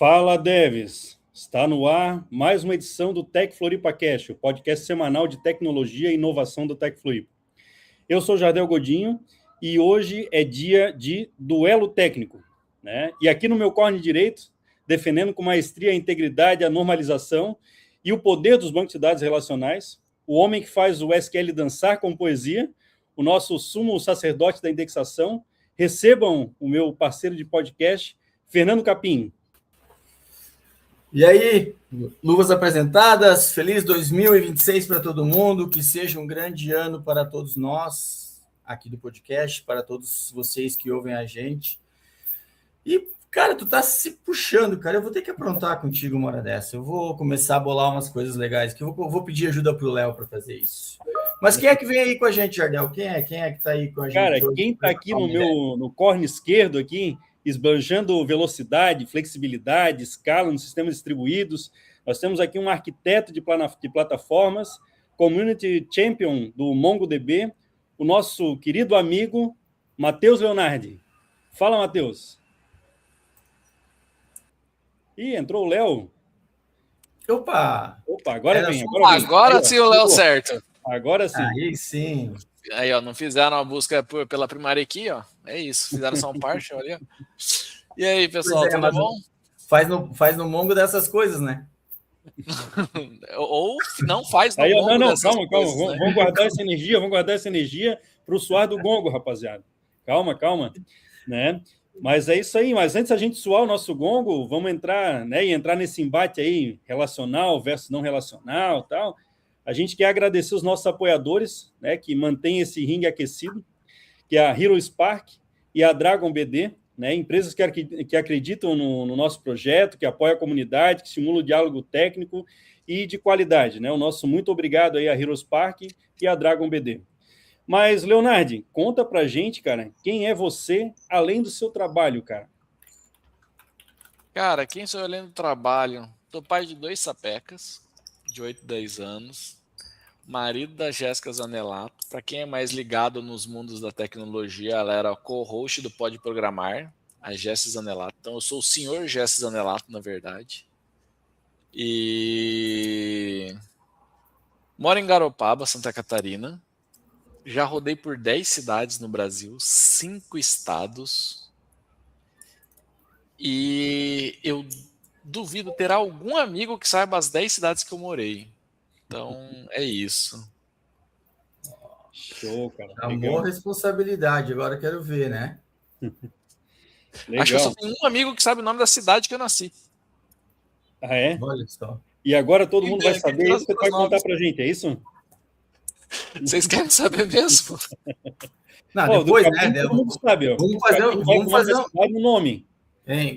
Fala, Deves! Está no ar mais uma edição do Tech Floripa Cast, o podcast semanal de tecnologia e inovação do Tech Floripa. Eu sou Jardel Godinho e hoje é dia de duelo técnico, né? E aqui no meu corner direito, defendendo com maestria a integridade, a normalização e o poder dos bancos de dados relacionais, o homem que faz o SQL dançar com poesia, o nosso sumo sacerdote da indexação. Recebam o meu parceiro de podcast, Fernando Capim. E aí, luvas apresentadas, feliz 2026 para todo mundo, que seja um grande ano para todos nós aqui do podcast, para todos vocês que ouvem a gente. E, cara, tu tá se puxando, cara, eu vou ter que aprontar contigo uma hora dessa, eu vou começar a bolar umas coisas legais, que eu vou pedir ajuda pro Léo para fazer isso. Mas quem é que vem aí com a gente, Jardel? Quem é que tá aí com a gente? Cara, hoje? quem tá aqui no corner esquerdo aqui, esbanjando velocidade, flexibilidade, escala nos sistemas distribuídos. Nós temos aqui um arquiteto de plataformas, community champion do MongoDB, o nosso querido amigo Matheus Leonardi. Fala, Matheus. Ih, entrou o Léo. Opa, agora vem. Agora sim o Léo certo. Agora sim. Aí sim. Aí, ó, não fizeram a busca pela primária aqui, ó. É isso, fizeram só um partial ali, ó. E aí, pessoal, tudo bom? Faz no Mongo dessas coisas, né? Ou não faz no aí, Mongo não, dessas calma. coisas, né? Vamos guardar essa energia para o suar do gongo, rapaziada. Calma, né? Mas é isso aí. Mas antes a gente suar o nosso gongo, vamos entrar, né? E entrar nesse embate aí, relacional versus não relacional, tal. A gente quer agradecer os nossos apoiadores, né, que mantêm esse ringue aquecido, que é a Hero Spark e a Dragon BD, né, empresas que acreditam no nosso projeto, que apoiam a comunidade, que estimulam o diálogo técnico e de qualidade, né? O nosso muito obrigado aí a Hero Spark e a Dragon BD. Mas, Leonardo, conta pra gente, cara, quem é você além do seu trabalho, cara? Cara, quem sou eu além do trabalho? Sou pai de 2 sapecas, de 8 e 10 anos, marido da Jéssica Zanelato. Para quem é mais ligado nos mundos da tecnologia, ela era co-host do Pode Programar, a Jéssica Zanelato. Então eu sou o senhor Jéssica Zanelato, na verdade. E moro em Garopaba, Santa Catarina. Já rodei por 10 cidades no Brasil, 5 estados. E eu duvido ter algum amigo que saiba as 10 cidades que eu morei. Então, é isso. Show, cara. Amor, responsabilidade. Agora eu quero ver, né? Legal. Acho que eu só tenho um amigo que sabe o nome da cidade que eu nasci. Ah, é? Olha só. E agora todo mundo vai saber isso que você vai contar pra gente, é isso? Vocês querem saber mesmo? Não, depois, né? Todo mundo sabe, ó. Vamos fazer um nome.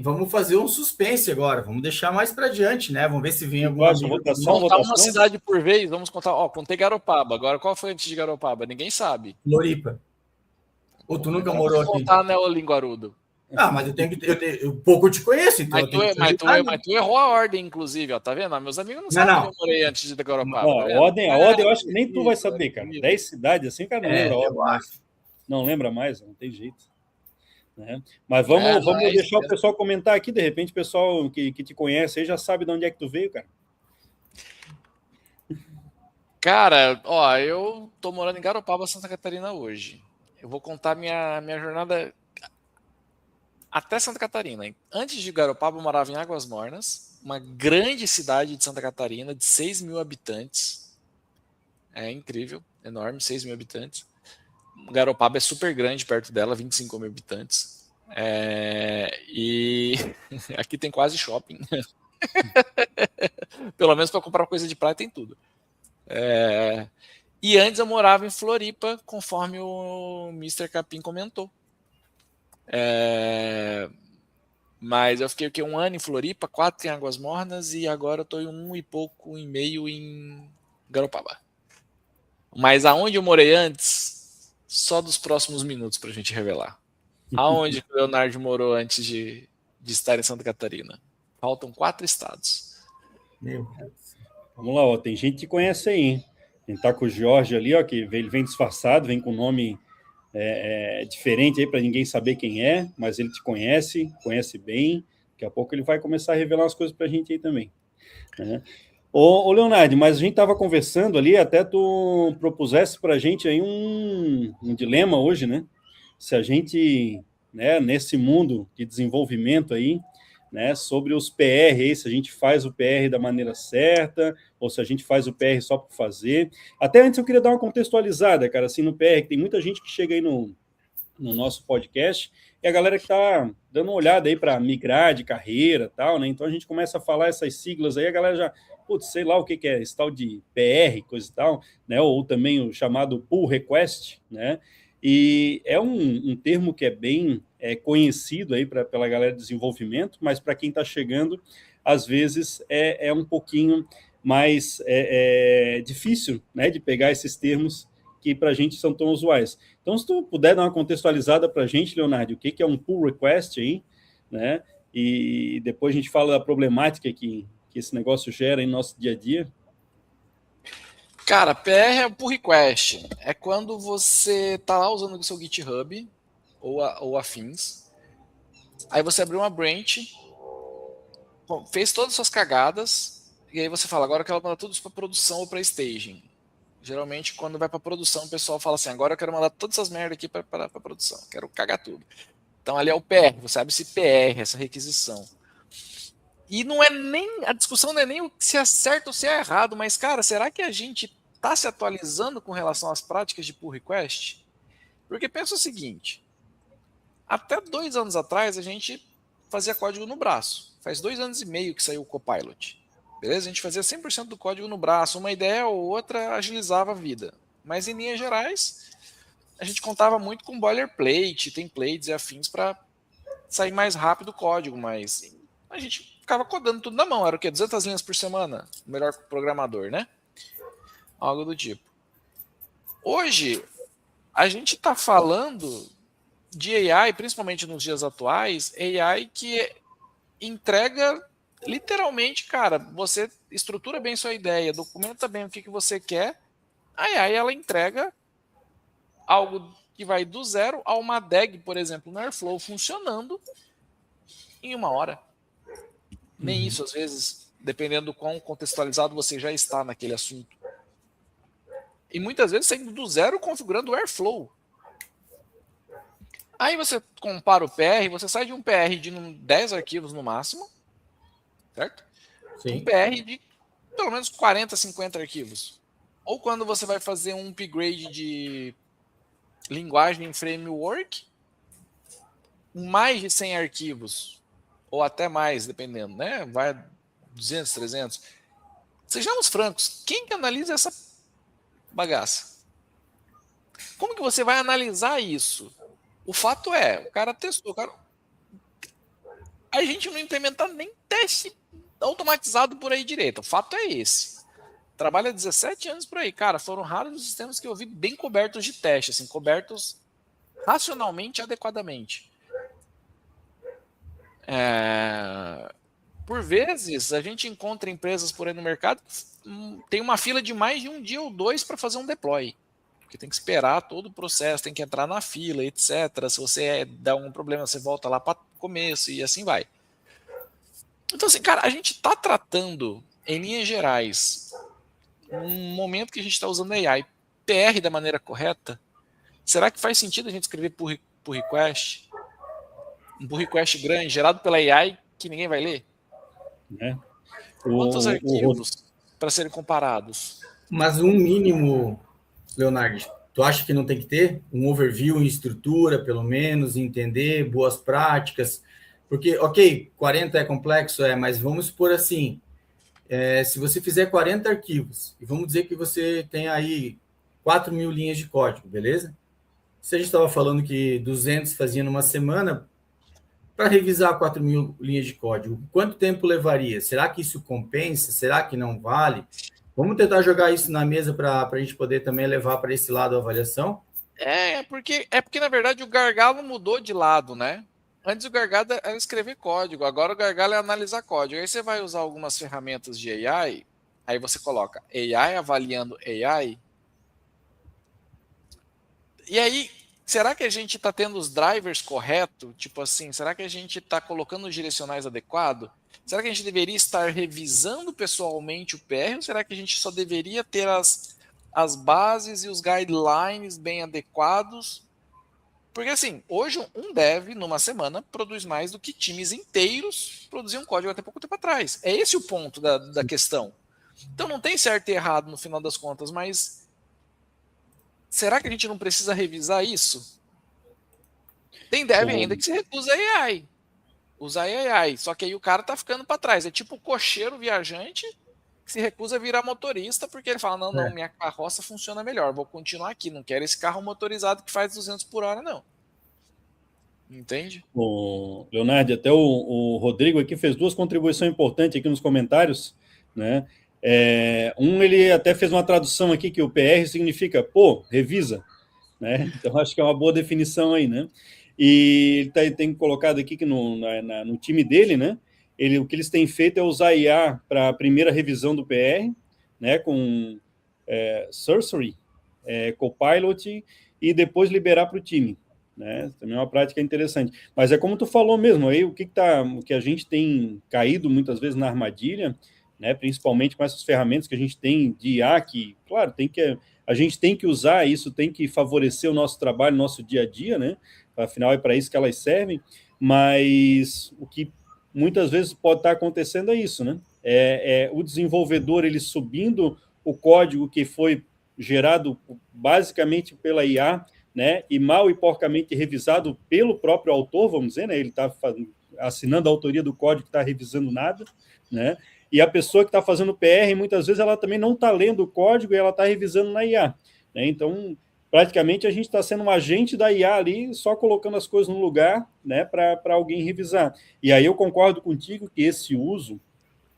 Vamos fazer um suspense agora. Vamos deixar mais para diante, né? Vamos ver se vem alguma votação. Vamos contar uma cidade por vez. Vamos contar. Ó, contei Garopaba. Agora, qual foi antes de Garopaba? Ninguém sabe. Floripa. Ou tu nunca morou aqui? Vou contar Neolinguarudo. Ah, mas eu pouco te conheço, então. Mas tu errou a ordem, inclusive, ó. Tá vendo? Meus amigos não sabem que eu morei antes de Garopaba. Não, tá a ordem eu acho que nem tu vai saber, cara. 10 cidades assim, cara, não lembra a ordem. Eu acho. Não lembra mais, não tem jeito. Né? Mas vamos deixar o pessoal comentar aqui, de repente o pessoal que te conhece aí já sabe de onde é que tu veio, cara. Cara, ó, eu tô morando em Garopaba, Santa Catarina hoje. Eu vou contar minha jornada até Santa Catarina. Antes de Garopaba, eu morava em Águas Mornas, uma grande cidade de Santa Catarina, de 6 mil habitantes. É incrível, enorme, 6 mil habitantes. Garopaba é super grande perto dela, 25 mil habitantes. E aqui tem quase shopping. Pelo menos para comprar coisa de praia tem tudo. E antes eu morava em Floripa, conforme o Mr. Capim comentou. Mas eu fiquei um ano em Floripa, 4 em Águas Mornas e agora eu estou em 1 e pouco e meio em Garopaba. Mas aonde eu morei antes... Só dos próximos minutos para a gente revelar. Aonde o Leonardo morou antes de estar em Santa Catarina? Faltam 4 estados. Meu Deus. Vamos lá, ó, tem gente que conhece aí, hein? A gente tá com o Jorge ali, ó, que ele vem disfarçado, vem com nome diferente aí para ninguém saber quem é, mas ele te conhece bem. Daqui a pouco ele vai começar a revelar umas coisas para a gente aí também. Né? Ô, Leonardo, mas a gente estava conversando ali, até tu propusesse para a gente aí um dilema hoje, né? Se a gente, né, nesse mundo de desenvolvimento aí, né, sobre os PR aí, se a gente faz o PR da maneira certa, ou se a gente faz o PR só por fazer. Até antes eu queria dar uma contextualizada, cara, assim, no PR, que tem muita gente que chega aí no nosso podcast, e a galera que está dando uma olhada aí para migrar de carreira e tal, né? Então a gente começa a falar essas siglas aí, a galera já, putz, sei lá o que é esse tal de PR, coisa e tal, né? Ou também o chamado pull request, né? E é um termo que é bem conhecido aí pela galera de desenvolvimento, mas para quem está chegando, às vezes é um pouquinho mais difícil, né, de pegar esses termos que para a gente são tão usuais. Então, se tu puder dar uma contextualizada para a gente, Leonardo, o que é um pull request aí, né? E depois a gente fala da problemática que esse negócio gera em nosso dia a dia. Cara, PR é pull request. É quando você tá lá usando o seu GitHub ou afins. Aí você abriu uma branch, fez todas as suas cagadas, e aí você fala, agora eu quero mandar tudo isso para produção ou para staging. Geralmente, quando vai para produção, o pessoal fala assim, agora eu quero mandar todas essas merdas aqui para produção, quero cagar tudo. Então ali é o PR, você abre esse PR, essa requisição. E não é nem, a discussão não é nem se é certo ou se é errado, mas, cara, será que a gente está se atualizando com relação às práticas de pull request? Porque pensa o seguinte, até 2 anos atrás a gente fazia código no braço. Faz 2 anos e meio que saiu o Copilot. Beleza? A gente fazia 100% do código no braço. Uma ideia ou outra agilizava a vida. Mas em linhas gerais, a gente contava muito com boilerplate, templates e afins para sair mais rápido o código. Mas a gente ficava codando tudo na mão. Era o quê? 200 linhas por semana? O melhor programador, né? Algo do tipo. Hoje, a gente está falando de AI, principalmente nos dias atuais, AI que entrega literalmente, cara, você estrutura bem sua ideia, documenta bem o que você quer, a AI ela entrega algo que vai do zero a uma DAG, por exemplo, no Airflow, funcionando em 1 hora. Nem isso, às vezes, dependendo do quão contextualizado você já está naquele assunto. E muitas vezes saindo do zero configurando o Airflow. Aí você compara o PR, você sai de um PR de 10 arquivos no máximo, certo? Sim. Um PR de pelo menos 40, 50 arquivos. Ou quando você vai fazer um upgrade de linguagem em framework, mais de 100 arquivos, ou até mais, dependendo, né? Vai 200, 300. Sejamos francos, quem que analisa essa bagaça? Como que você vai analisar isso? O fato é, o cara testou, a gente não implementa nem teste automatizado por aí direito. O fato é esse. Trabalha 17 anos por aí. Cara, foram raros os sistemas que eu vi bem cobertos de teste, assim, cobertos racionalmente e adequadamente. Por vezes, a gente encontra empresas por aí no mercado que tem uma fila de mais de 1 dia ou 2 para fazer um deploy. Porque tem que esperar todo o processo, tem que entrar na fila, etc. Se você dá um problema, você volta lá para o começo e assim vai. Então, assim, cara, a gente está tratando, em linhas gerais, um momento que a gente está usando AI, PR da maneira correta. Será que faz sentido a gente escrever pull request? Um pull request grande, gerado pela AI, que ninguém vai ler? Né? Quantos arquivos para serem comparados? Mas um mínimo, Leonardo, tu acha que não tem que ter um overview em estrutura, pelo menos, entender boas práticas? Porque, ok, 40 é complexo, mas vamos supor assim, se você fizer 40 arquivos, e vamos dizer que você tem aí 4.000 linhas de código, beleza? Se a gente estava falando que 200 fazia numa semana, para revisar 4.000 linhas de código, quanto tempo levaria? Será que isso compensa? Será que não vale? Vamos tentar jogar isso na mesa para a gente poder também levar para esse lado a avaliação? Porque na verdade o gargalo mudou de lado, né? Antes o gargalo era escrever código, agora o gargalo é analisar código. Aí você vai usar algumas ferramentas de AI, aí você coloca AI avaliando AI. E aí, será que a gente está tendo os drivers corretos? Tipo assim, será que a gente está colocando os direcionais adequados? Será que a gente deveria estar revisando pessoalmente o PR? Ou será que a gente só deveria ter as bases e os guidelines bem adequados? Porque assim, hoje um dev, numa semana, produz mais do que times inteiros produziam código até pouco tempo atrás. É esse o ponto da questão. Então não tem certo e errado no final das contas, mas será que a gente não precisa revisar isso? Tem dev ainda que se recusa a AI. Usar AI. Só que aí o cara tá ficando para trás. É tipo o cocheiro viajante que se recusa a virar motorista porque ele fala, não, minha carroça funciona melhor, vou continuar aqui, não quero esse carro motorizado que faz 200 por hora, não. Entende? O Leonardo, até o Rodrigo aqui fez 2 contribuições importantes aqui nos comentários, né? Ele até fez uma tradução aqui que o PR significa, revisa, né? Então acho que é uma boa definição aí, né? E ele tem colocado aqui que no time dele, né? O que eles têm feito é usar IA para a primeira revisão do PR, né? Com Sorcery, Copilot, e depois liberar para o time. Né? Também é uma prática interessante. Mas é como tu falou mesmo, aí o que a gente tem caído muitas vezes na armadilha, né? Principalmente com essas ferramentas que a gente tem de IA, que, claro, a gente tem que usar, isso tem que favorecer o nosso trabalho, nosso dia a dia, né? Afinal, é para isso que elas servem, mas o que muitas vezes pode estar acontecendo é isso, né? O desenvolvedor, ele subindo o código que foi gerado basicamente pela IA, né, e mal e porcamente revisado pelo próprio autor, vamos dizer, né, ele está assinando a autoria do código, que está revisando nada, né, e a pessoa que está fazendo PR, muitas vezes ela também não está lendo o código e ela está revisando na IA, né, então praticamente a gente está sendo um agente da IA ali, só colocando as coisas no lugar, né, para alguém revisar. E aí eu concordo contigo que esse uso,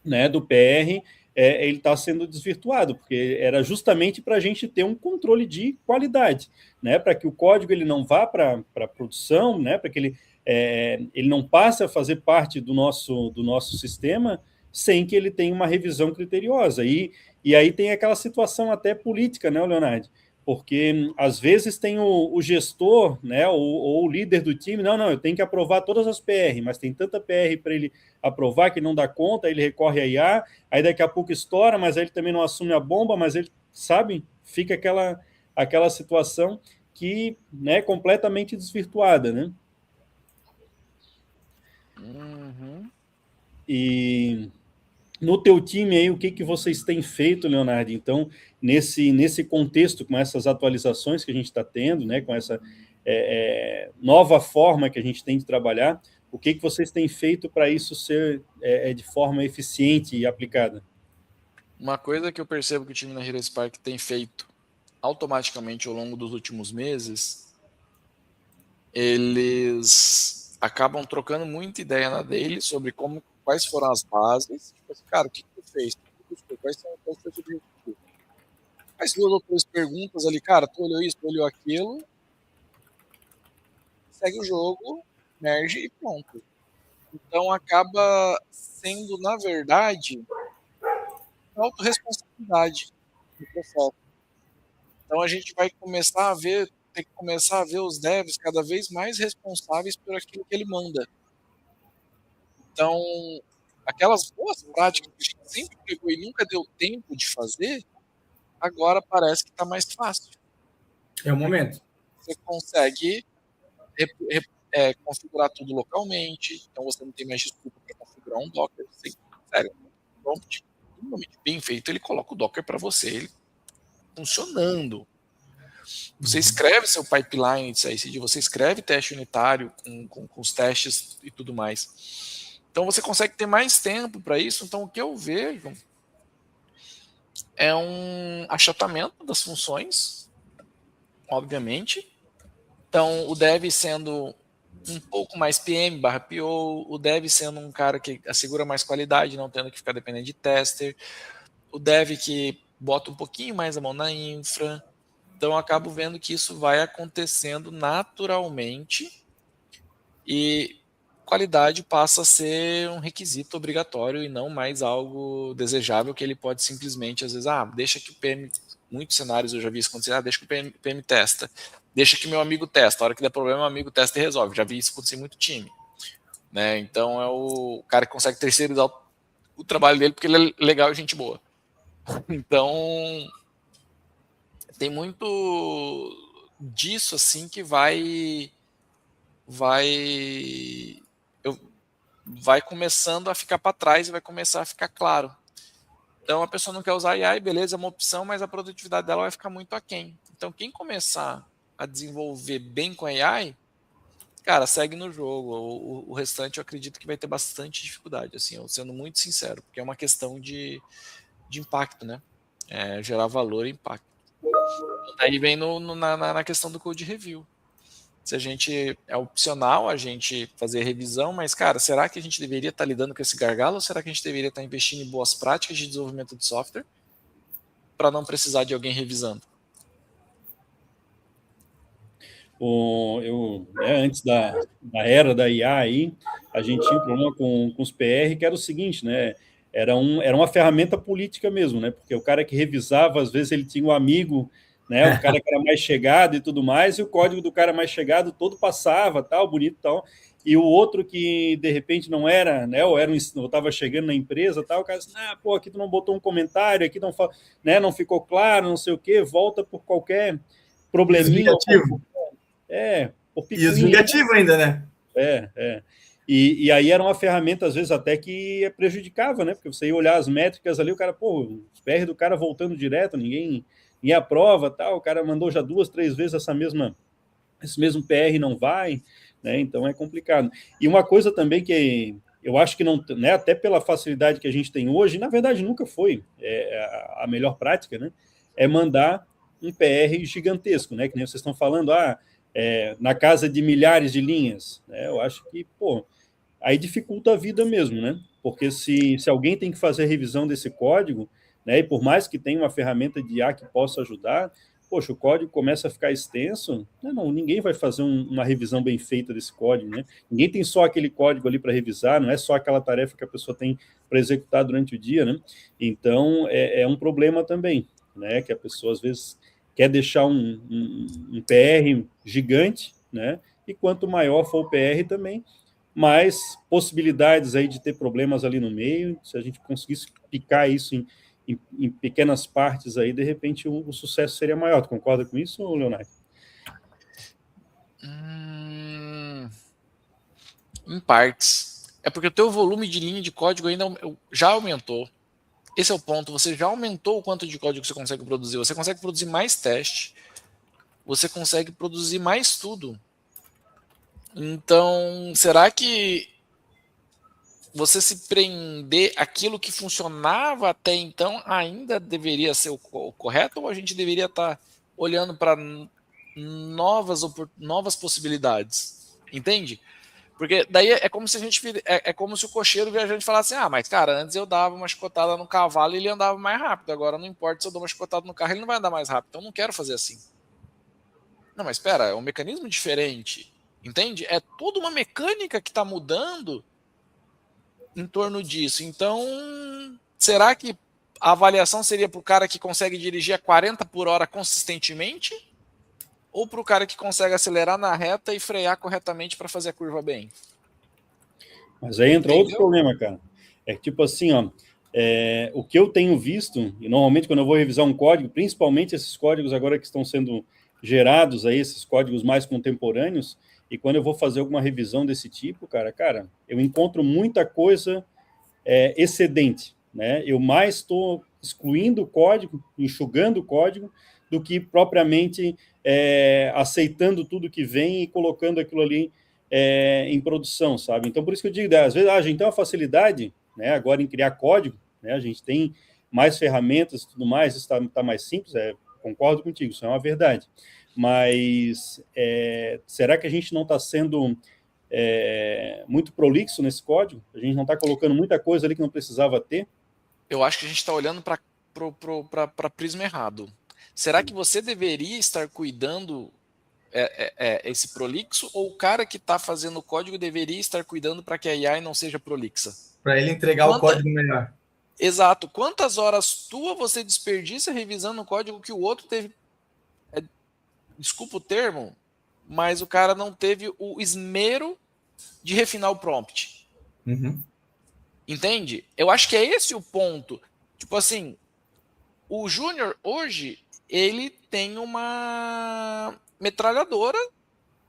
né, do PR, ele está sendo desvirtuado, porque era justamente para a gente ter um controle de qualidade, né, para que o código ele não vá para a produção, né, para que ele não passe a fazer parte do nosso sistema sem que ele tenha uma revisão criteriosa. E aí tem aquela situação até política, né, Leonardo? Porque às vezes tem o gestor, né, ou o líder do time, não, eu tenho que aprovar todas as PR, mas tem tanta PR para ele aprovar que ele não dá conta, aí ele recorre a IA, aí daqui a pouco estoura, mas aí ele também não assume a bomba, mas ele, sabe, fica aquela situação que, né, completamente desvirtuada, né? Uhum. E no teu time aí, o que vocês têm feito, Leonardo? Então, nesse contexto, com essas atualizações que a gente está tendo, né, com essa nova forma que a gente tem de trabalhar, o que vocês têm feito para isso ser de forma eficiente e aplicada? Uma coisa que eu percebo que o time na Hero Spark tem feito automaticamente ao longo dos últimos meses, eles acabam trocando muita ideia na dele sobre quais foram as bases. Tipo assim, cara, o que tu fez? Quais foi o objetivo? Faz 2 ou 3 perguntas ali, cara, tu olhou isso, tu olhou aquilo, segue o jogo, merge e pronto. Então acaba sendo, na verdade, autorresponsabilidade no processo. Então a gente vai ter que começar a ver os devs cada vez mais responsáveis por aquilo que ele manda. Então, aquelas boas práticas que a gente sempre pegou e nunca deu tempo de fazer, agora parece que está mais fácil. É o momento. Você consegue configurar tudo localmente, então você não tem mais desculpa para configurar um Docker. Sério, um prompt minimamente bem feito, ele coloca o Docker para você, ele funcionando. Você escreve seu pipeline de CI/CD, você escreve teste unitário com os testes e tudo mais. Então você consegue ter mais tempo para isso. Então o que eu vejo é um achatamento das funções, obviamente. Então o dev sendo um pouco mais PM/PO, o dev sendo um cara que assegura mais qualidade, não tendo que ficar dependendo de tester, o dev que bota um pouquinho mais a mão na infra. Então eu acabo vendo que isso vai acontecendo naturalmente e qualidade passa a ser um requisito obrigatório e não mais algo desejável que ele pode simplesmente, às vezes, deixa que o PM, muitos cenários eu já vi isso acontecer, deixa que o PM testa, deixa que meu amigo testa, a hora que der problema, meu amigo testa e resolve. Já vi isso acontecer em muito time. Né? Então é o cara que consegue terceirizar o trabalho dele porque ele é legal e gente boa. Então tem muito disso assim que vai começando a ficar para trás e vai começar a ficar claro. Então a pessoa não quer usar AI, beleza, é uma opção, mas a produtividade dela vai ficar muito aquém. Então quem começar a desenvolver bem com AI, cara, segue no jogo. O restante eu acredito que vai ter bastante dificuldade, assim, eu sendo muito sincero, porque é uma questão de impacto, né? Gerar valor e impacto. Aí vem na questão do code review. Se a gente é opcional a gente fazer revisão, mas, cara, será que a gente deveria estar lidando com esse gargalo ou será que a gente deveria estar investindo em boas práticas de desenvolvimento de software para não precisar de alguém revisando? Antes da era da IA aí, a gente tinha um problema com os PR, que era o seguinte, né? Era uma ferramenta política mesmo, né? Porque o cara que revisava, às vezes ele tinha um amigo, né? O cara que era mais chegado e tudo mais, e o código do cara mais chegado todo passava, tal, bonito, tal. E o outro que de repente não era, né? Ou estava chegando na empresa, tal, o cara disse, pô, aqui tu não botou um comentário, aqui não, né? Não ficou claro, não sei o quê, volta por qualquer probleminha. Por e os vingativos ainda, né? E aí era uma ferramenta, às vezes, até que prejudicava, né? Porque você ia olhar as métricas ali, o cara, os PR do cara voltando direto, ninguém aprova, tal, o cara mandou já 2, 3 vezes esse mesmo PR não vai, né? Então é complicado. E uma coisa também que eu acho que não, né? Até pela facilidade que a gente tem hoje, na verdade nunca foi a melhor prática, né? É mandar um PR gigantesco, né? Que nem vocês estão falando, na casa de milhares de linhas, né? Eu acho que, aí dificulta a vida mesmo, né? Porque se alguém tem que fazer a revisão desse código, né? E por mais que tenha uma ferramenta de IA que possa ajudar, poxa, o código começa a ficar extenso, ninguém vai fazer uma revisão bem feita desse código, né? Ninguém tem só aquele código ali para revisar, não é só aquela tarefa que a pessoa tem para executar durante o dia, né? Então, é um problema também, né? Que a pessoa, às vezes, quer deixar um PR gigante, né? E quanto maior for o PR também, mais possibilidades aí de ter problemas ali no meio. Se a gente conseguisse picar isso em pequenas partes aí, de repente o sucesso seria maior. Tu concorda com isso, Leonardo? Em partes. É porque o teu volume de linha de código ainda já aumentou. Esse é o ponto, você já aumentou o quanto de código que você consegue produzir. Você consegue produzir mais teste, você consegue produzir mais tudo. Então, será que você se prender aquilo que funcionava até então ainda deveria ser o correto, ou a gente deveria estar olhando para novas possibilidades? Entende? Porque daí é como se como se o cocheiro viajante falasse mas cara, antes eu dava uma chicotada no cavalo e ele andava mais rápido, agora não importa se eu dou uma chicotada no carro, ele não vai andar mais rápido, então eu não quero fazer assim. Não, mas espera, é um mecanismo diferente, entende? É toda uma mecânica que está mudando em torno disso. Então, será que a avaliação seria para o cara que consegue dirigir a 40 por hora consistentemente? Ou para o cara que consegue acelerar na reta e frear corretamente para fazer a curva bem? Mas aí entra outro problema, cara. É tipo assim, o que eu tenho visto, e normalmente quando eu vou revisar um código, principalmente esses códigos agora que estão sendo gerados aí, esses códigos mais contemporâneos, e quando eu vou fazer alguma revisão desse tipo, cara, eu encontro muita coisa excedente, né? Eu mais estou excluindo o código, enxugando o código, do que propriamente aceitando tudo que vem e colocando aquilo ali em produção, sabe? Então, por isso que eu digo, às vezes, a gente tem uma facilidade, né, agora em criar código, né, a gente tem mais ferramentas e tudo mais, isso está mais simples, concordo contigo, isso é uma verdade. Mas será que a gente não está sendo muito prolixo nesse código? A gente não está colocando muita coisa ali que não precisava ter? Eu acho que a gente está olhando para prisma errado. Será que você deveria estar cuidando esse prolixo, ou o cara que está fazendo o código deveria estar cuidando para que a AI não seja prolixa? Para ele entregar o código melhor. Exato. Quantas horas você desperdiça revisando o código que o outro teve? Desculpa o termo, mas o cara não teve o esmero de refinar o prompt. Uhum. Entende? Eu acho que é esse o ponto. Tipo assim, o Júnior hoje, ele tem uma metralhadora,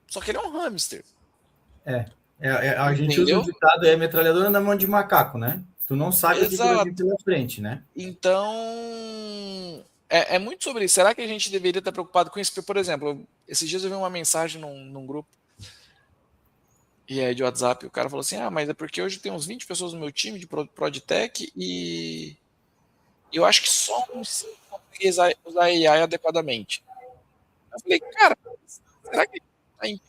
só que ele é um hamster. A gente usa o ditado, metralhadora na mão de macaco, né? Tu não sabe o que vai vir pela frente, né? Então, é muito sobre isso. Será que a gente deveria estar preocupado com isso? Por exemplo, esses dias eu vi uma mensagem num grupo, e aí de WhatsApp, o cara falou assim, mas é porque hoje tem uns 20 pessoas no meu time de ProdTech e eu acho que só uns 5 conseguem usar AI adequadamente. Eu falei, cara, será que tá em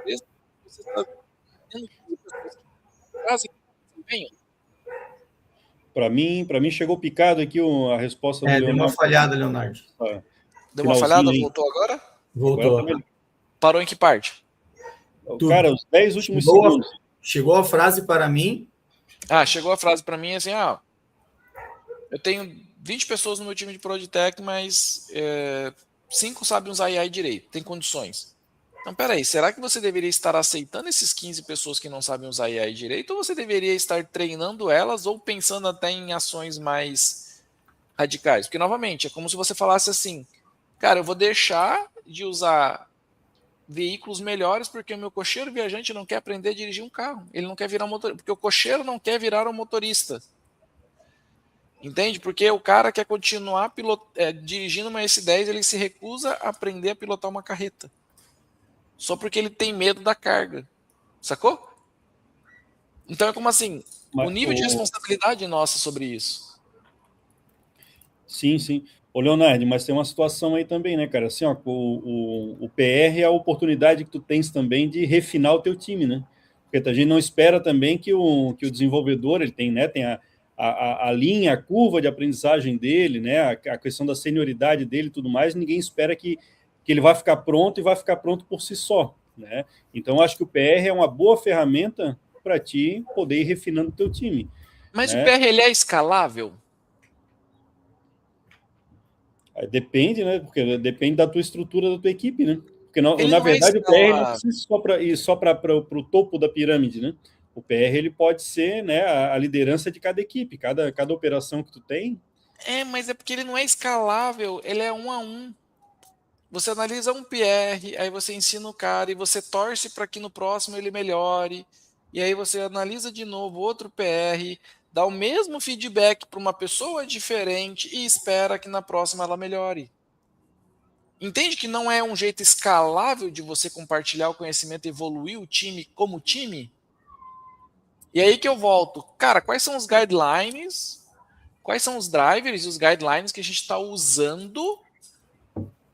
você está tendo pessoas que Para mim chegou picado aqui a resposta do Leonardo. Deu uma falhada, Leonardo. Deu uma falhada? Voltou agora? Voltou. Agora tá. Parou em que parte? Cara, os 10 últimos segundos. Chegou a frase para mim. Chegou a frase para mim assim, eu tenho 20 pessoas no meu time de ProdTech, mas 5 sabem usar AI direito, tem condições. Então, peraí, será que você deveria estar aceitando esses 15 pessoas que não sabem usar AI direito, ou você deveria estar treinando elas ou pensando até em ações mais radicais? Porque, novamente, é como se você falasse assim, cara, eu vou deixar de usar veículos melhores porque o meu cocheiro viajante não quer aprender a dirigir um carro. Ele não quer virar motorista, porque o cocheiro não quer virar um motorista. Entende? Porque o cara quer continuar dirigindo uma S10, ele se recusa a aprender a pilotar uma carreta. Só porque ele tem medo da carga. Sacou? Então é como assim, o nível de responsabilidade nossa sobre isso. Sim, sim. Ô, Leonardo, mas tem uma situação aí também, né, cara? Assim, o PR é a oportunidade que tu tens também de refinar o teu time, né? Porque a gente não espera também que o desenvolvedor, ele tem, né, tem a linha, a curva de aprendizagem dele, né, a questão da senioridade dele e tudo mais, ninguém espera que ele vai ficar pronto e vai ficar pronto por si só, né? Então, acho que o PR é uma boa ferramenta para ti poder ir refinando o teu time. Mas né? O PR, ele é escalável? Depende, né? Porque depende da tua estrutura da tua equipe, né? Porque, na verdade, o PR não precisa ir só para o topo da pirâmide, né? O PR ele pode ser, né, a liderança de cada equipe, cada operação que tu tem. Mas é porque ele não é escalável, ele é 1 a 1. Você analisa um PR, aí você ensina o cara e você torce para que no próximo ele melhore. E aí você analisa de novo outro PR, dá o mesmo feedback para uma pessoa diferente e espera que na próxima ela melhore. Entende que não é um jeito escalável de você compartilhar o conhecimento e evoluir o time como time? E aí que eu volto. Cara, quais são os guidelines? Quais são os drivers e os guidelines que a gente está usando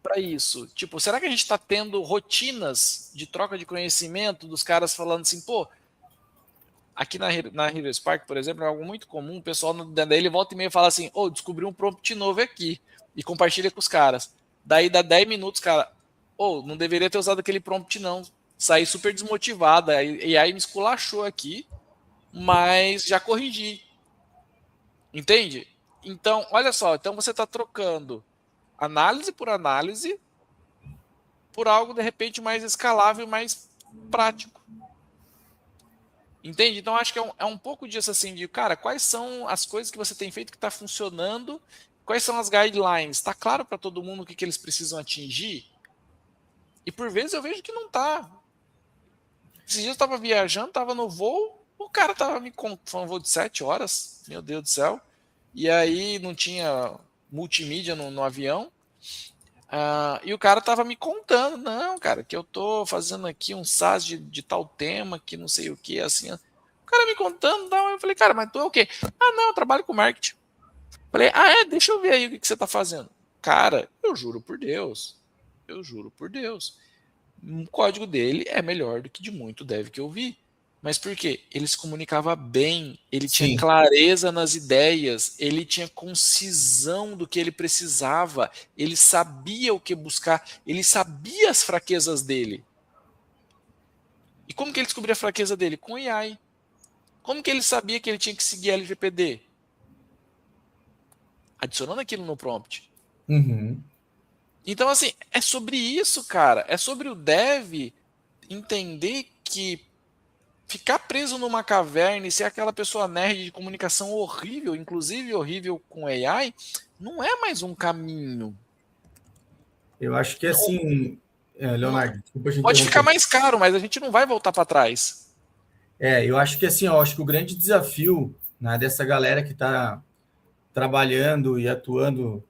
para isso? Tipo, será que a gente está tendo rotinas de troca de conhecimento dos caras falando assim, aqui na Hero Spark, por exemplo, é algo muito comum, o pessoal daí ele volta e meia fala assim, descobri um prompt novo aqui, e compartilha com os caras. Daí dá 10 minutos, cara, não deveria ter usado aquele prompt não, saí super desmotivada, e aí me esculachou aqui, mas já corrigi. Entende? Então, olha só, então você está trocando análise por algo de repente mais escalável, mais prático. Entende? Então acho que é um pouco disso assim, de cara, quais são as coisas que você tem feito que está funcionando, quais são as guidelines, está claro para todo mundo o que eles precisam atingir? E por vezes eu vejo que não está. Esses dias eu estava viajando, estava no voo, o cara estava me contando, foi um voo de 7 horas, meu Deus do céu, e aí não tinha multimídia no avião, e o cara tava me contando, não, cara, que eu tô fazendo aqui um SaaS de tal tema, que não sei o que, assim. O cara me contando, não, eu falei, cara, mas tu é o quê? Não, eu trabalho com marketing. Falei, deixa eu ver aí o que você tá fazendo. Cara, eu juro por Deus, o código dele é melhor do que de muito dev que eu vi. Mas por quê? Ele se comunicava bem, ele tinha Sim. clareza nas ideias, ele tinha concisão do que ele precisava, ele sabia o que buscar, ele sabia as fraquezas dele. E como que ele descobria a fraqueza dele? Com AI. Como que ele sabia que ele tinha que seguir a LGPD? Adicionando aquilo no prompt. Uhum. Então, assim, é sobre isso, cara. É sobre o dev entender que ficar preso numa caverna e ser aquela pessoa nerd de comunicação horrível, inclusive horrível com AI, não é mais um caminho. Eu acho que Não, assim, não, Leonardo, desculpa te pode ficar interromper. mais caro, mas a gente não vai voltar para trás. Eu acho que assim, eu acho que o grande desafio, né, dessa galera que está trabalhando e atuando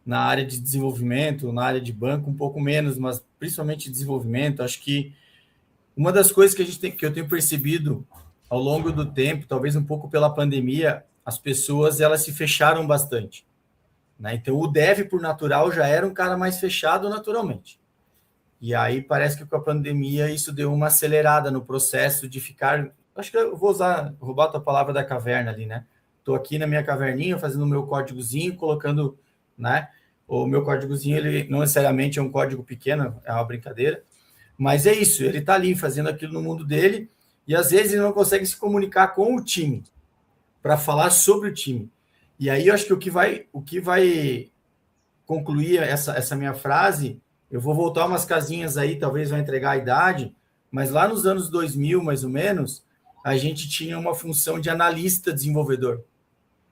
na área de desenvolvimento, na área de banco, um pouco menos, mas principalmente desenvolvimento, acho que uma das coisas que que eu tenho percebido ao longo do tempo, talvez um pouco pela pandemia, as pessoas elas se fecharam bastante, né? Então o dev por natural já era um cara mais fechado naturalmente. E aí parece que com a pandemia isso deu uma acelerada no processo de ficar. Acho que eu vou roubar a tua palavra da caverna ali, né? Estou aqui na minha caverninha fazendo o meu códigozinho, colocando, né? O meu códigozinho, ele não necessariamente é um código pequeno, é uma brincadeira, mas é isso, ele está ali fazendo aquilo no mundo dele e às vezes ele não consegue se comunicar com o time para falar sobre o time. E aí eu acho que o que vai concluir essa minha frase, eu vou voltar umas casinhas aí, talvez vai entregar a idade, mas lá nos anos 2000, mais ou menos, a gente tinha uma função de analista desenvolvedor,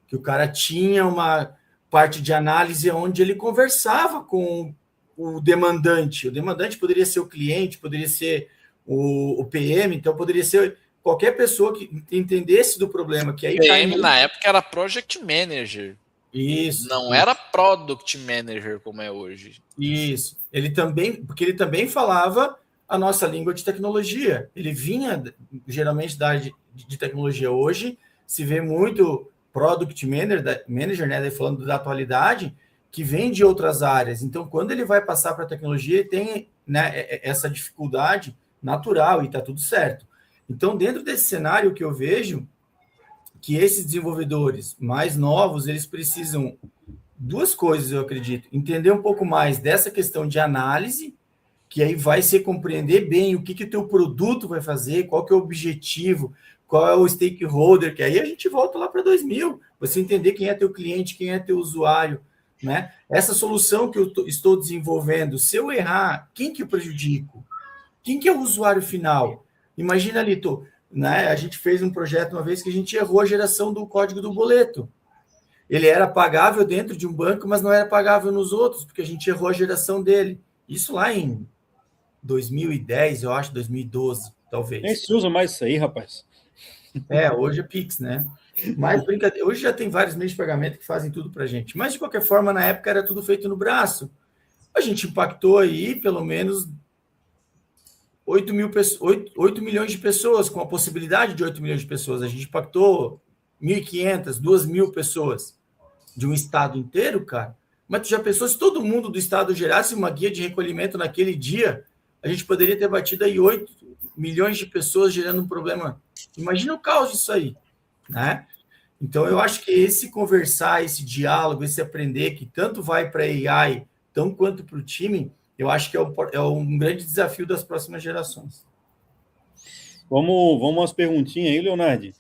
que o cara tinha uma parte de análise onde ele conversava com o demandante. O demandante poderia ser o cliente, poderia ser o PM, então poderia ser qualquer pessoa que entendesse do problema, que aí cai PM muito. na época era Project Manager, Isso, não era isso. Product Manager como é hoje. Isso. Porque ele também falava a nossa língua de tecnologia. Ele vinha geralmente da área de tecnologia. Hoje se vê muito product manager, né, falando da atualidade, que vem de outras áreas. Então, quando ele vai passar para a tecnologia, ele tem, né, essa dificuldade natural e está tudo certo. Então, dentro desse cenário que eu vejo que esses desenvolvedores mais novos, eles precisam duas coisas, eu acredito. Entender um pouco mais dessa questão de análise, que aí vai ser compreender bem o que o teu produto vai fazer, qual que é o objetivo, qual é o stakeholder, que aí a gente volta lá para 2000, você entender quem é teu cliente, quem é teu usuário, né? Essa solução que eu estou desenvolvendo, se eu errar, quem que eu prejudico? Quem que é o usuário final? Imagina ali, né? A gente fez um projeto uma vez que a gente errou a geração do código do boleto. Ele era pagável dentro de um banco, mas não era pagável nos outros, porque a gente errou a geração dele. Isso lá em 2010, eu acho, 2012, Nem talvez. se usa mais isso aí, rapaz. Hoje é Pix, né? Mas hoje já tem vários meios de pagamento que fazem tudo para a gente. Mas, de qualquer forma, na época era tudo feito no braço. A gente impactou aí pelo menos 8 milhões de pessoas, com a possibilidade de 8 milhões de pessoas. A gente impactou 1.500, 2.000 pessoas de um estado inteiro, cara. Mas tu já pensou se todo mundo do estado gerasse uma guia de recolhimento naquele dia, a gente poderia ter batido aí 8 milhões de pessoas gerando um problema. Imagina o caos disso aí, né? Então eu acho que esse conversar, esse diálogo, esse aprender que tanto vai para a AI, tão quanto para o time, eu acho que é um grande desafio das próximas gerações. Vamos umas perguntinhas aí, Leonardo.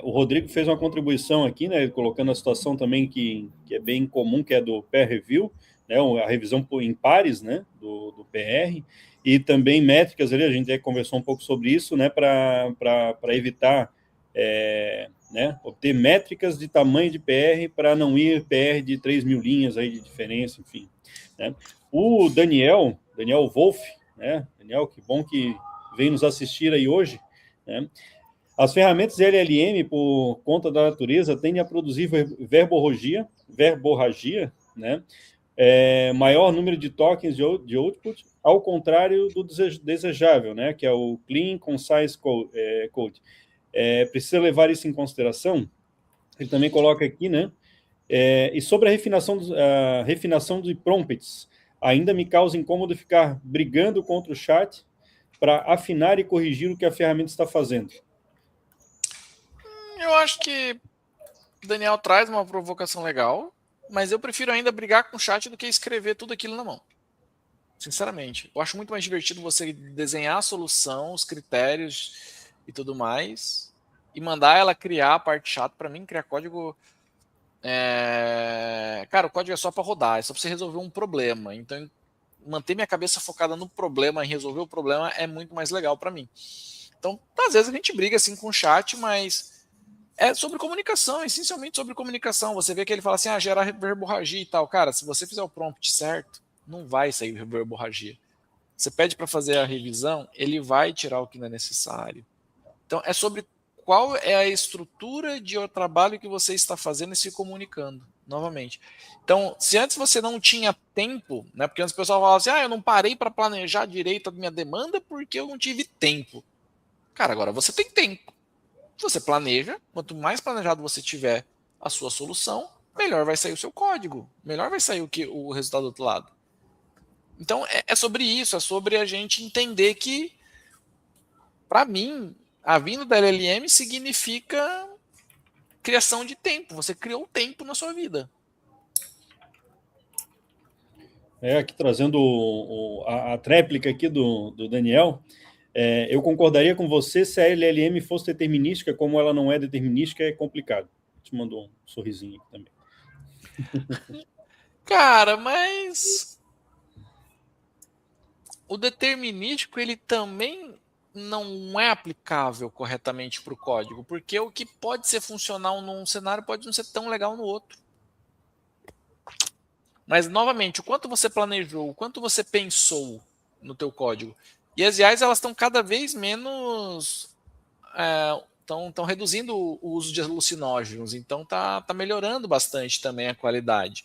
O Rodrigo fez uma contribuição aqui, né, colocando a situação também que é bem comum, que é do peer review, né, a revisão em pares, né, do PR, e também métricas ali, a gente já conversou um pouco sobre isso, né, para evitar, né, obter métricas de tamanho de PR para não ir PR de 3.000 linhas aí de diferença, enfim. Né. O Daniel Wolff, né, Daniel, que bom que vem nos assistir aí hoje, né. As ferramentas LLM, por conta da natureza, tendem a produzir verborragia, né? Maior número de tokens de output, ao contrário do desejável, né? Que é o Clean Concise Code. Precisa levar isso em consideração. Ele também coloca aqui, né? E sobre a refinação de prompts, ainda me causa incômodo ficar brigando contra o chat para afinar e corrigir o que a ferramenta está fazendo? Eu acho que o Daniel traz uma provocação legal, mas eu prefiro ainda brigar com o chat do que escrever tudo aquilo na mão. Sinceramente. Eu acho muito mais divertido você desenhar a solução, os critérios e tudo mais, e mandar ela criar a parte chata. Para mim, criar código... Cara, o código é só para rodar, é só para você resolver um problema. Então, manter minha cabeça focada no problema e resolver o problema é muito mais legal para mim. Então, às vezes a gente briga assim com o chat, mas é sobre comunicação, essencialmente sobre comunicação. Você vê que ele fala assim, gerar verborragia e tal. Cara, se você fizer o prompt certo, não vai sair verborragia. Você pede para fazer a revisão, ele vai tirar o que não é necessário. Então, é sobre qual é a estrutura de trabalho que você está fazendo e se comunicando, novamente. Então, se antes você não tinha tempo, né, porque antes o pessoal falava assim, eu não parei para planejar direito a minha demanda porque eu não tive tempo. Cara, agora você tem tempo. Você planeja, quanto mais planejado você tiver a sua solução, melhor vai sair o seu código, melhor vai sair o resultado do outro lado. Então, é sobre isso, é sobre a gente entender que, para mim, a vinda da LLM significa criação de tempo. Você criou tempo na sua vida. Aqui trazendo a tréplica aqui do Daniel, eu concordaria com você se a LLM fosse determinística, como ela não é determinística, é complicado. Te mandou um sorrisinho aqui também. Cara, mas o determinístico, ele também não é aplicável corretamente para o código, porque o que pode ser funcional num cenário pode não ser tão legal no outro. Mas, novamente, o quanto você planejou, o quanto você pensou no teu código. E as IAs, elas estão cada vez menos... Estão reduzindo o uso de alucinógenos, então tá melhorando bastante também a qualidade.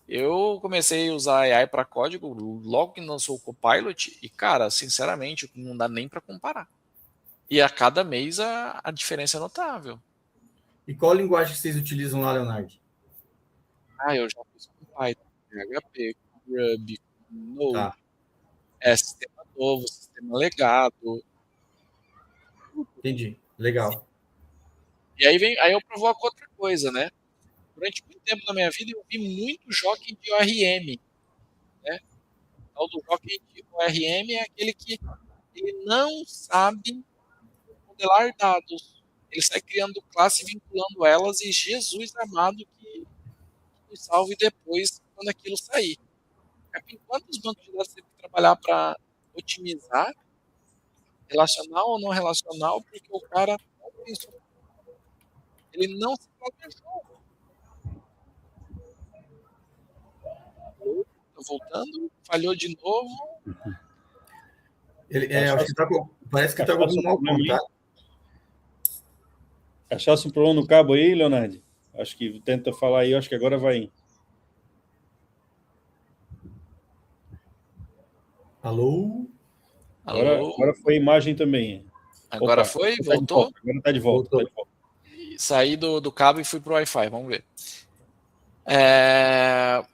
Eu comecei a usar AI para código logo que lançou o Copilot e, cara, sinceramente, não dá nem para comparar. E a cada mês a diferença é notável. E qual linguagem que vocês utilizam lá, Leonardo? Eu já fiz com Python, PHP, com Ruby, com Node. Tá. Sistema novo, sistema legado. Entendi. Legal. E aí eu provoco outra coisa, né? Durante muito tempo da minha vida eu vi muito jockey de ORM, né? O do jockey de ORM é aquele que ele não sabe modelar dados. Ele sai criando classe, vinculando elas e Jesus amado que nos salve depois quando aquilo sair. Quantos bancos de dados você tem que trabalhar para otimizar relacional ou não relacional, porque o cara não pensou, ele não se planejou. Tô voltando, falhou de novo. Acho que parece que está com algum mau contato. Achasse um problema no cabo aí, Leonardo? Acho que tenta falar aí, acho que agora vai. Alô? Agora foi imagem também. Agora foi? Voltou? Agora está de volta. Tá de volta. Saí do cabo e fui para o Wi-Fi, vamos ver.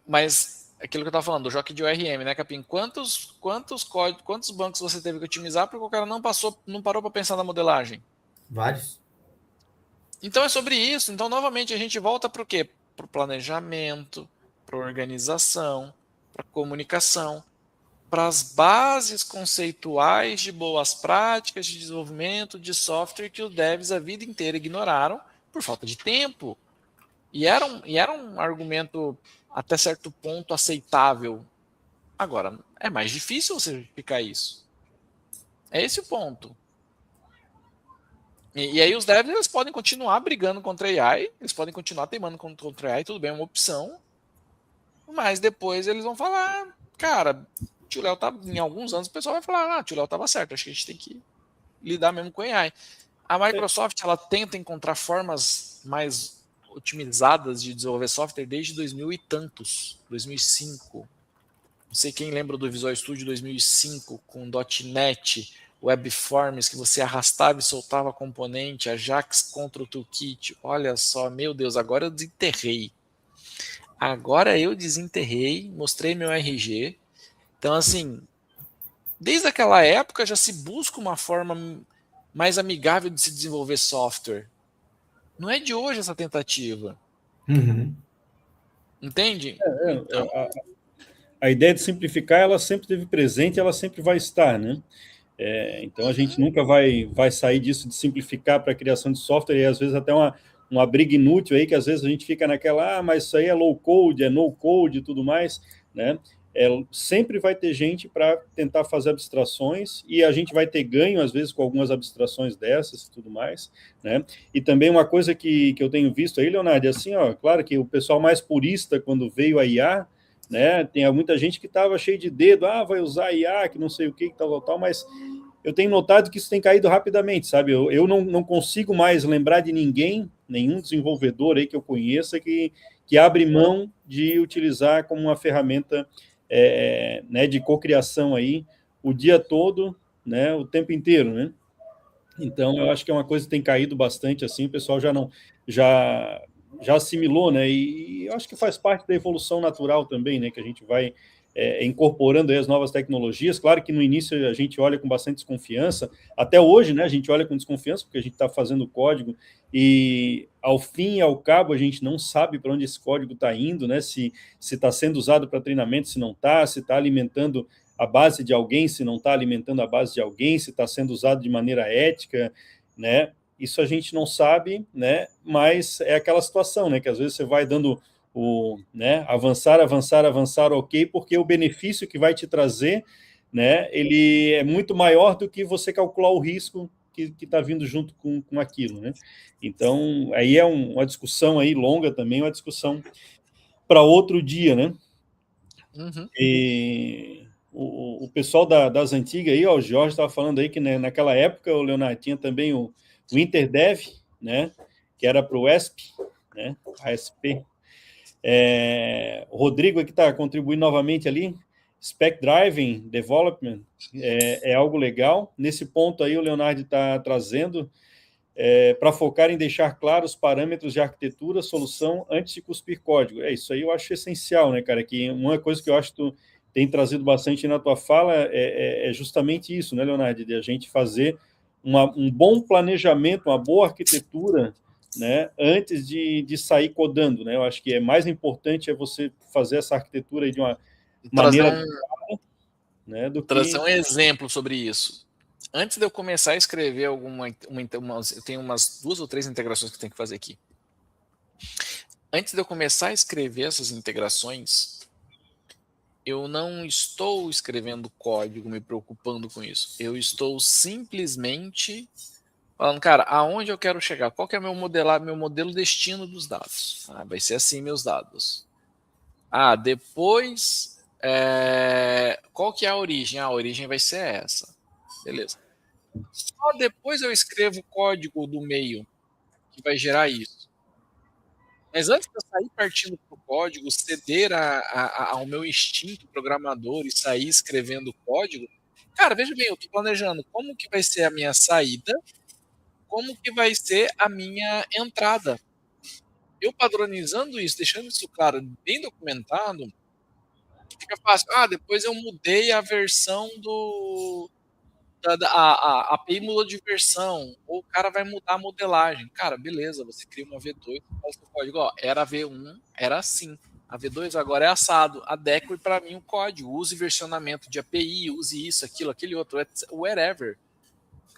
Mas aquilo que eu estava falando, do jockey de ORM, né, Capim? Quantos bancos você teve que otimizar porque o cara não parou para pensar na modelagem? Vários. Então é sobre isso. Então, novamente, a gente volta para o quê? Para o planejamento, para a organização, para a comunicação, para as bases conceituais de boas práticas de desenvolvimento de software que os devs a vida inteira ignoraram por falta de tempo. E era um argumento até certo ponto aceitável. Agora, é mais difícil você justificar isso. É esse o ponto. E aí os devs eles podem continuar brigando contra a AI, eles podem continuar teimando contra a AI, tudo bem, é uma opção. Mas depois eles vão falar, cara, o tio Léo tá, em alguns anos o pessoal vai falar, o tio Léo estava certo, acho que a gente tem que lidar mesmo com a AI. A Microsoft ela tenta encontrar formas mais otimizadas de desenvolver software desde 2000 e tantos, 2005. Não sei quem lembra do Visual Studio 2005 com .NET, Webforms, que você arrastava e soltava componente, Ajax contra o Toolkit. Olha só, meu Deus, agora eu desenterrei. Mostrei meu RG. Então, assim, Desde aquela época já se busca uma forma mais amigável de se desenvolver software. Não é de hoje essa tentativa. Uhum. Entende? Então, A ideia de simplificar, ela sempre esteve presente e ela sempre vai estar, né? Então, a gente nunca vai sair disso de simplificar para a criação de software, e às vezes até uma briga inútil aí, que às vezes a gente fica naquela, mas isso aí é low code, é no code e tudo mais, né? Sempre vai ter gente para tentar fazer abstrações, e a gente vai ter ganho, às vezes, com algumas abstrações dessas e tudo mais, né? E também uma coisa que eu tenho visto aí, Leonardo, é assim, ó, claro que o pessoal mais purista, quando veio a IA, né, tem muita gente que estava cheio de dedo, vai usar IA, que não sei o que, tal, mas eu tenho notado que isso tem caído rapidamente, sabe? Eu não consigo mais lembrar de ninguém, nenhum desenvolvedor aí que eu conheça que abre mão de utilizar como uma ferramenta né, de cocriação aí o dia todo, né, o tempo inteiro, né? Então, eu acho que é uma coisa que tem caído bastante, assim, o pessoal já assimilou, né? E eu acho que faz parte da evolução natural também, né? Que a gente vai incorporando aí as novas tecnologias. Claro que no início a gente olha com bastante desconfiança, até hoje, né? A gente olha com desconfiança porque a gente está fazendo código e, ao fim e ao cabo, a gente não sabe para onde esse código está indo, né? Se está sendo usado para treinamento, se não está, se está alimentando a base de alguém, se não está alimentando a base de alguém, se está sendo usado de maneira ética, né? Isso a gente não sabe, né? Mas é aquela situação, né? Que às vezes você vai dando né? Avançar, ok, porque o benefício que vai te trazer, né? Ele é muito maior do que você calcular o risco que está vindo junto com aquilo, né? Então, aí é uma discussão aí longa também, uma discussão para outro dia, né? uhum. E o pessoal das antigas aí, ó, o Jorge estava falando aí que, né, naquela época o Leonardo tinha também o InterDev, né, que era para o ESP, né, ASP. O Rodrigo aqui está contribuindo novamente ali. Spec Driving Development é algo legal. Nesse ponto aí o Leonardo está trazendo para focar em deixar claros os parâmetros de arquitetura, solução, antes de cuspir código. Isso aí eu acho essencial, né, cara? Que uma coisa que eu acho que tu tem trazido bastante na tua fala é justamente isso, né, Leonardo? De a gente fazer um bom planejamento, uma boa arquitetura, né, antes de sair codando, né? Eu acho que é mais importante você fazer essa arquitetura aí de uma maneira, né, do trazer que um exemplo sobre isso. Antes de eu começar a escrever eu tenho umas 2 ou 3 integrações que eu tenho que fazer aqui. Antes de eu começar a escrever essas integrações, eu não estou escrevendo código me preocupando com isso. Eu estou simplesmente falando, cara, aonde eu quero chegar? Qual que é meu modelo destino dos dados? Vai ser assim meus dados. Depois, qual que é a origem? A origem vai ser essa. Beleza. Só depois eu escrevo o código do meio que vai gerar isso. Mas antes de eu sair partindo para o código, ceder ao meu instinto programador e sair escrevendo código, cara, veja bem, eu estou planejando como que vai ser a minha saída, como que vai ser a minha entrada. Eu padronizando isso, deixando isso claro, bem documentado, fica fácil. Depois eu mudei a versão a API mudou de versão, ou o cara vai mudar a modelagem. Cara, beleza, você cria uma V2, faz o código, era V1, era assim. A V2 agora é assado. Adeque para mim o código, use versionamento de API, use isso, aquilo, aquele outro, whatever.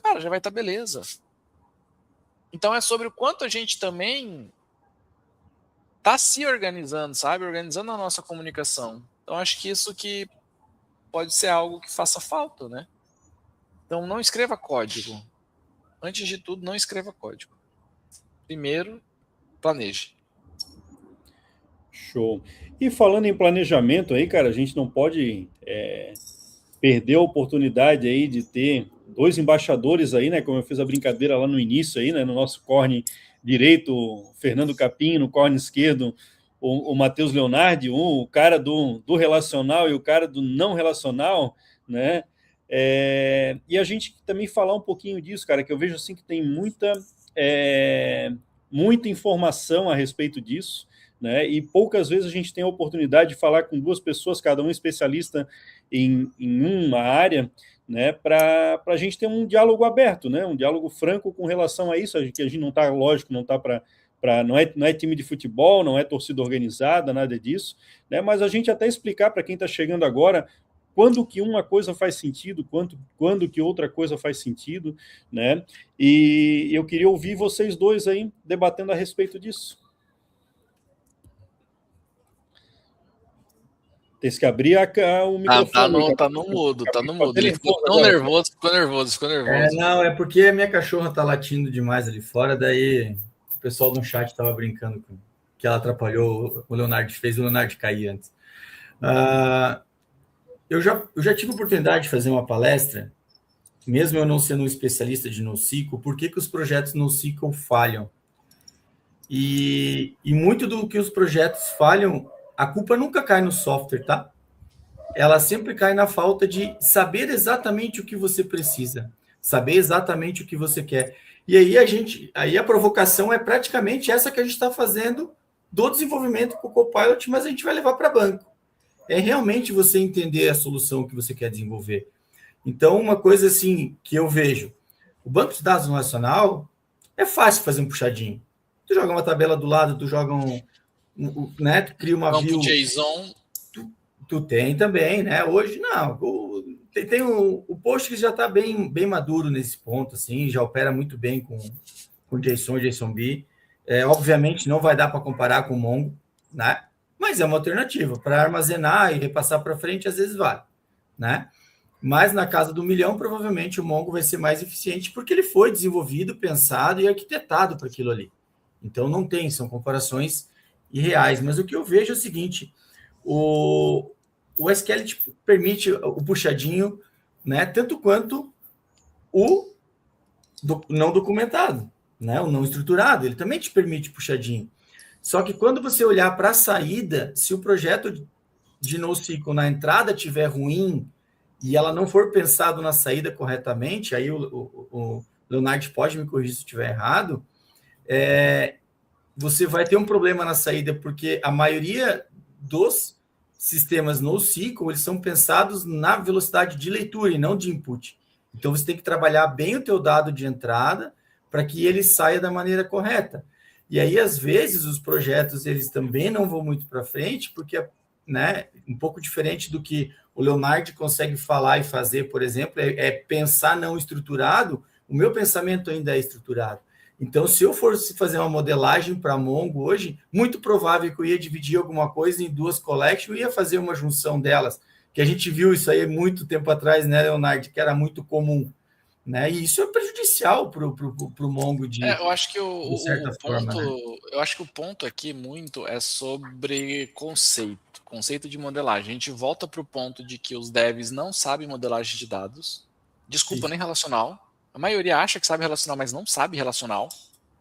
Cara, já vai estar beleza. Então é sobre o quanto a gente também tá se organizando, sabe? Organizando a nossa comunicação. Então acho que isso que pode ser algo que faça falta, né? Então não escreva código. Antes de tudo, não escreva código. Primeiro, planeje. Show. E falando em planejamento aí, cara, a gente não pode perder a oportunidade aí de ter 2 embaixadores aí, né? Como eu fiz a brincadeira lá no início aí, né? No nosso corne direito, o Fernando Capim, no corne esquerdo, o Matheus Leonardi, o cara do relacional e o cara do não relacional, né? E a gente também falar um pouquinho disso, cara, que eu vejo assim que tem muita informação a respeito disso, né? E poucas vezes a gente tem a oportunidade de falar com duas pessoas, cada um especialista em uma área, né? Para a gente ter um diálogo aberto, né? Um diálogo franco com relação a isso, que a gente não está, lógico, não está não é time de futebol, não é torcida organizada, nada disso, né? Mas a gente até explicar para quem está chegando agora quando que uma coisa faz sentido, quando que outra coisa faz sentido, né? E eu queria ouvir vocês dois aí debatendo a respeito disso. Tem que abrir o microfone. Tá no mudo. Ele ficou tão nervoso, ficou nervoso. Não, é porque a minha cachorra tá latindo demais ali fora, daí o pessoal no chat tava brincando que ela atrapalhou o Leonardo, fez o Leonardo cair antes. Eu já tive a oportunidade de fazer uma palestra, mesmo eu não sendo um especialista de NoSQL, por que os projetos NoSQL falham? E muito do que os projetos falham, a culpa nunca cai no software, tá? Ela sempre cai na falta de saber exatamente o que você precisa, saber exatamente o que você quer. E aí a provocação é praticamente essa que a gente está fazendo do desenvolvimento com o Copilot, mas a gente vai levar para banco. É realmente você entender a solução que você quer desenvolver. Então, uma coisa assim que eu vejo, o banco de dados nacional é fácil fazer um puxadinho. Tu joga uma tabela do lado, tu joga né, tu cria uma view. JSON. Tu tem também, né? Hoje, não. Tem o Postgres já está bem maduro nesse ponto, assim, já opera muito bem com JSON, JSONB. Obviamente, não vai dar para comparar com o Mongo, né? Mas é uma alternativa. Para armazenar e repassar para frente, às vezes vale, né? Mas na casa do milhão, provavelmente o Mongo vai ser mais eficiente porque ele foi desenvolvido, pensado e arquitetado para aquilo ali. Então, não tem, são comparações irreais. Mas o que eu vejo é o seguinte, o SQL permite o puxadinho, né, tanto quanto o não documentado, né, o não estruturado, ele também te permite puxadinho. Só que quando você olhar para a saída, se o projeto de NoSQL na entrada tiver ruim e ela não for pensado na saída corretamente, aí o Leonardo pode me corrigir se eu estiver errado, você vai ter um problema na saída, porque a maioria dos sistemas NoSQL, eles são pensados na velocidade de leitura e não de input. Então, você tem que trabalhar bem o teu dado de entrada para que ele saia da maneira correta. E aí, às vezes, os projetos, eles também não vão muito para frente, porque, né, um pouco diferente do que o Leonardo consegue falar e fazer, por exemplo, é pensar não estruturado, o meu pensamento ainda é estruturado. Então, se eu fosse fazer uma modelagem para Mongo hoje, muito provável que eu ia dividir alguma coisa em duas collections e ia fazer uma junção delas, que a gente viu isso aí muito tempo atrás, né, Leonardo, que era muito comum, né? E isso é prejudicial para o Mongo eu acho que o forma, ponto, né? eu acho que o ponto aqui muito é sobre conceito de modelagem. A gente volta para o ponto de que os devs não sabem modelagem de dados. Desculpa, Isso. nem relacional. A maioria acha que sabe relacional, mas não sabe relacional,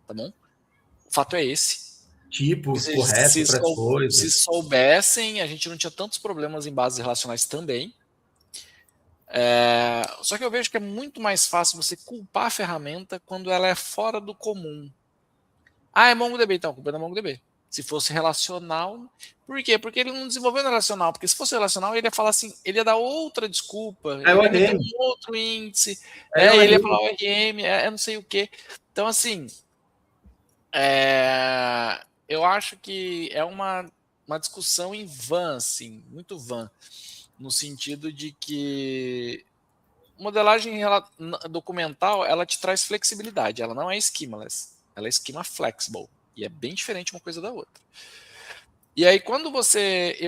tá bom? O fato é esse. Tipo correto para as coisas. Se soubessem, a gente não tinha tantos problemas em bases relacionais também. Só que eu vejo que é muito mais fácil você culpar a ferramenta quando ela é fora do comum. É MongoDB, então, a culpa é da MongoDB. Se fosse relacional. Por quê? Porque ele não desenvolveu no relacional. Porque se fosse relacional, ele ia falar assim, ele ia dar outra desculpa, ele ia meter um outro índice, ele ia falar ORM, não sei o quê. Então, assim, eu acho que é uma discussão em vã, assim, muito vã, no sentido de que modelagem documental, ela te traz flexibilidade, ela não é schemaless, ela é schema flexible, e é bem diferente uma coisa da outra. E aí, quando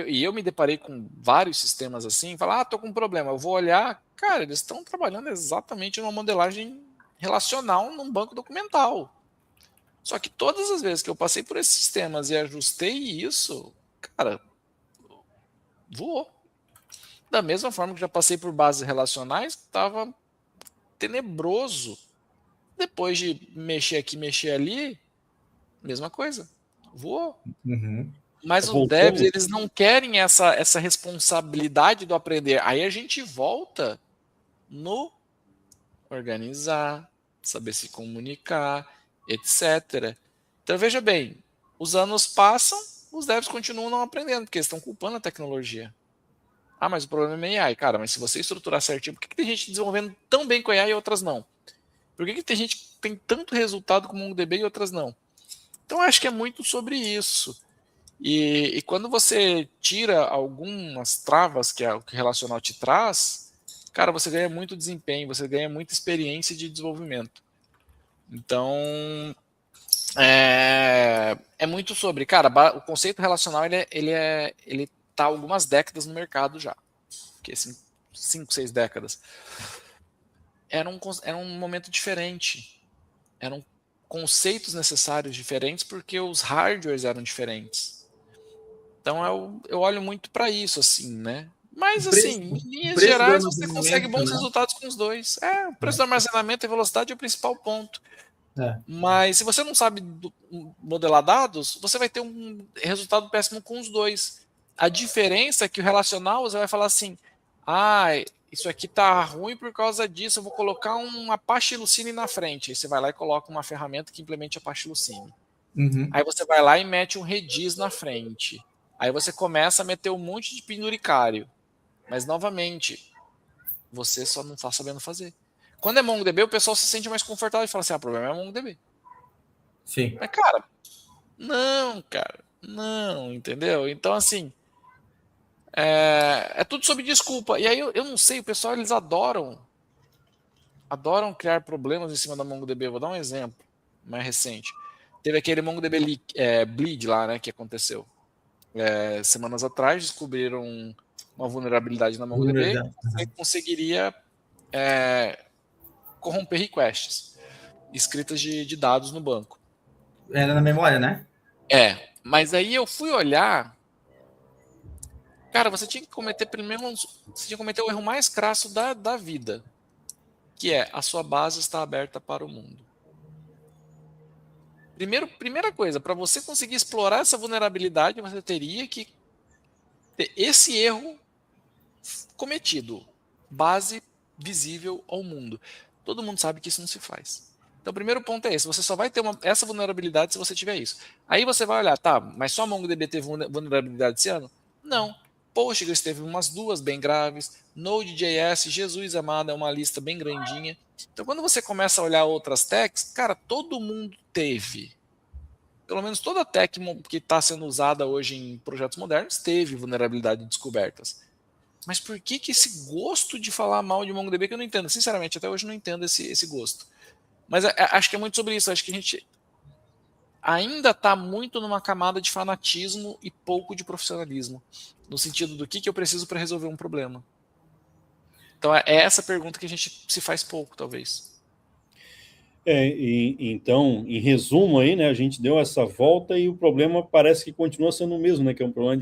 eu me deparei com vários sistemas assim, falar, tô com um problema, eu vou olhar, cara, eles estão trabalhando exatamente numa modelagem relacional num banco documental. Só que todas as vezes que eu passei por esses sistemas e ajustei isso, cara, voou. Da mesma forma que já passei por bases relacionais, estava tenebroso. Depois de mexer aqui, mexer ali, mesma coisa, voou. Uhum. Mas os devs, eles não querem essa responsabilidade do aprender. Aí a gente volta no organizar, saber se comunicar, etc. Então, veja bem, os anos passam, os devs continuam não aprendendo, porque eles estão culpando a tecnologia. Ah, mas o problema é AI. Cara, mas se você estruturar certinho, por que tem gente desenvolvendo tão bem com AI e outras não? Por que tem gente que tem tanto resultado com o MongoDB e outras não? Então, acho que é muito sobre isso. E quando você tira algumas travas que o relacional te traz, cara, você ganha muito desempenho, você ganha muita experiência de desenvolvimento. Então, é muito sobre, cara, o conceito relacional ele tá há algumas décadas no mercado já, porque 5, 6 décadas. Era um momento diferente, eram conceitos necessários diferentes porque os hardwares eram diferentes. Então eu olho muito para isso, assim, né? Mas, assim, em linhas gerais, você consegue bons resultados com os dois. O preço do armazenamento e velocidade é o principal ponto. Mas se você não sabe modelar dados, você vai ter um resultado péssimo com os dois. A diferença é que o relacional, você vai falar assim, isso aqui tá ruim por causa disso, eu vou colocar um Apache Lucene na frente. Aí você vai lá e coloca uma ferramenta que implemente Apache Lucene. Aí você vai lá e mete um Redis na frente. Aí você começa a meter um monte de penduricário. Mas, novamente, você só não está sabendo fazer. Quando é MongoDB, o pessoal se sente mais confortável e fala assim, o problema é MongoDB. Sim. Mas, cara, não, entendeu? Então, assim, é tudo sob desculpa. E aí, eu não sei, o pessoal, eles adoram criar problemas em cima da MongoDB. Eu vou dar um exemplo mais recente. Teve aquele MongoDB Bleed lá, né, que aconteceu. Semanas atrás, descobriram uma vulnerabilidade na MongoDB que você conseguiria corromper requests escritas de dados no banco. Era na memória, né? Mas aí eu fui olhar. Cara, você tinha que cometer o erro mais crasso da vida, que é a sua base está aberta para o mundo. Primeira coisa, para você conseguir explorar essa vulnerabilidade, você teria que ter esse erro cometido, base visível ao mundo. Todo mundo sabe que isso não se faz. Então, o primeiro ponto é esse, você só vai ter essa vulnerabilidade se você tiver isso. Aí você vai olhar, mas só a MongoDB teve vulnerabilidade esse ano? Não. Postgres teve umas 2 bem graves, Node.js, Jesus amado, é uma lista bem grandinha. Então, quando você começa a olhar outras techs, cara, todo mundo teve. Pelo menos toda tech que está sendo usada hoje em projetos modernos teve vulnerabilidade de descobertas. Mas por que esse gosto de falar mal de MongoDB que eu não entendo? Sinceramente, até hoje eu não entendo esse gosto. Mas acho que é muito sobre isso. Acho que a gente ainda está muito numa camada de fanatismo e pouco de profissionalismo. No sentido do que eu preciso para resolver um problema. Então é essa pergunta que a gente se faz pouco, talvez. Então, em resumo aí, né, a gente deu essa volta e o problema parece que continua sendo o mesmo, né, que é um problema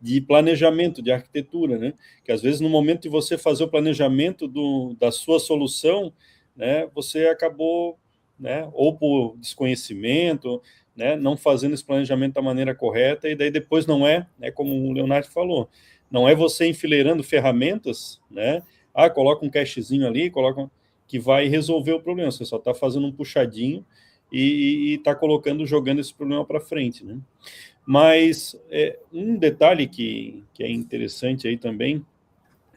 de planejamento, de arquitetura, né, que às vezes no momento de você fazer o planejamento da sua solução, né, você acabou, né, ou por desconhecimento, né, não fazendo esse planejamento da maneira correta, e daí depois não né, como o Leonardo falou, não é você enfileirando ferramentas, né, coloca um cachezinho ali, que vai resolver o problema, você só está fazendo um puxadinho e está jogando esse problema para frente, né? Mas um detalhe que é interessante aí também,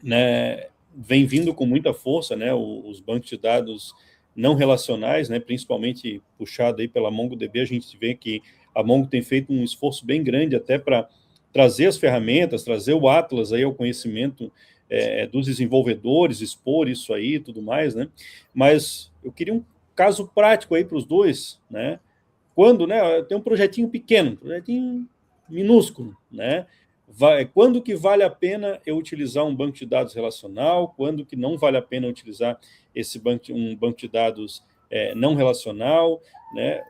né, vem vindo com muita força, né, os bancos de dados não relacionais, né, principalmente puxado aí pela MongoDB, a gente vê que a Mongo tem feito um esforço bem grande até para trazer as ferramentas, trazer o Atlas aí ao conhecimento dos desenvolvedores, expor isso aí e tudo mais, né? Mas eu queria um caso prático aí para os dois, né? Quando, né, tem um projetinho pequeno, um projetinho minúsculo, né? Quando que vale a pena eu utilizar um banco de dados relacional, quando que não vale a pena utilizar um banco de dados não relacional, né?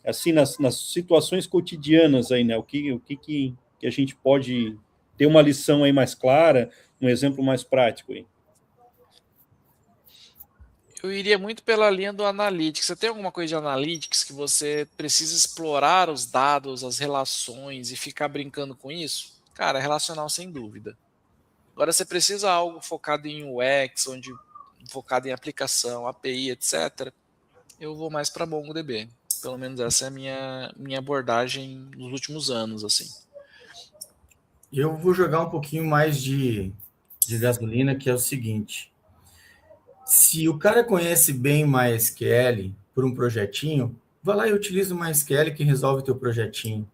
Assim, nas situações cotidianas aí, né? O que a gente pode ter uma lição aí mais clara, um exemplo mais prático aí? Eu iria muito pela linha do Analytics. Você tem alguma coisa de Analytics que você precisa explorar os dados, as relações e ficar brincando com isso? Cara, é relacional sem dúvida. Agora, você precisa de algo focado em UX, focado em aplicação, API, etc. Eu vou mais para MongoDB. Pelo menos essa é a minha abordagem nos últimos anos, assim. Eu vou jogar um pouquinho mais de gasolina, que é o seguinte. Se o cara conhece bem MySQL por um projetinho, vai lá e utiliza o MySQL que resolve o teu projetinho.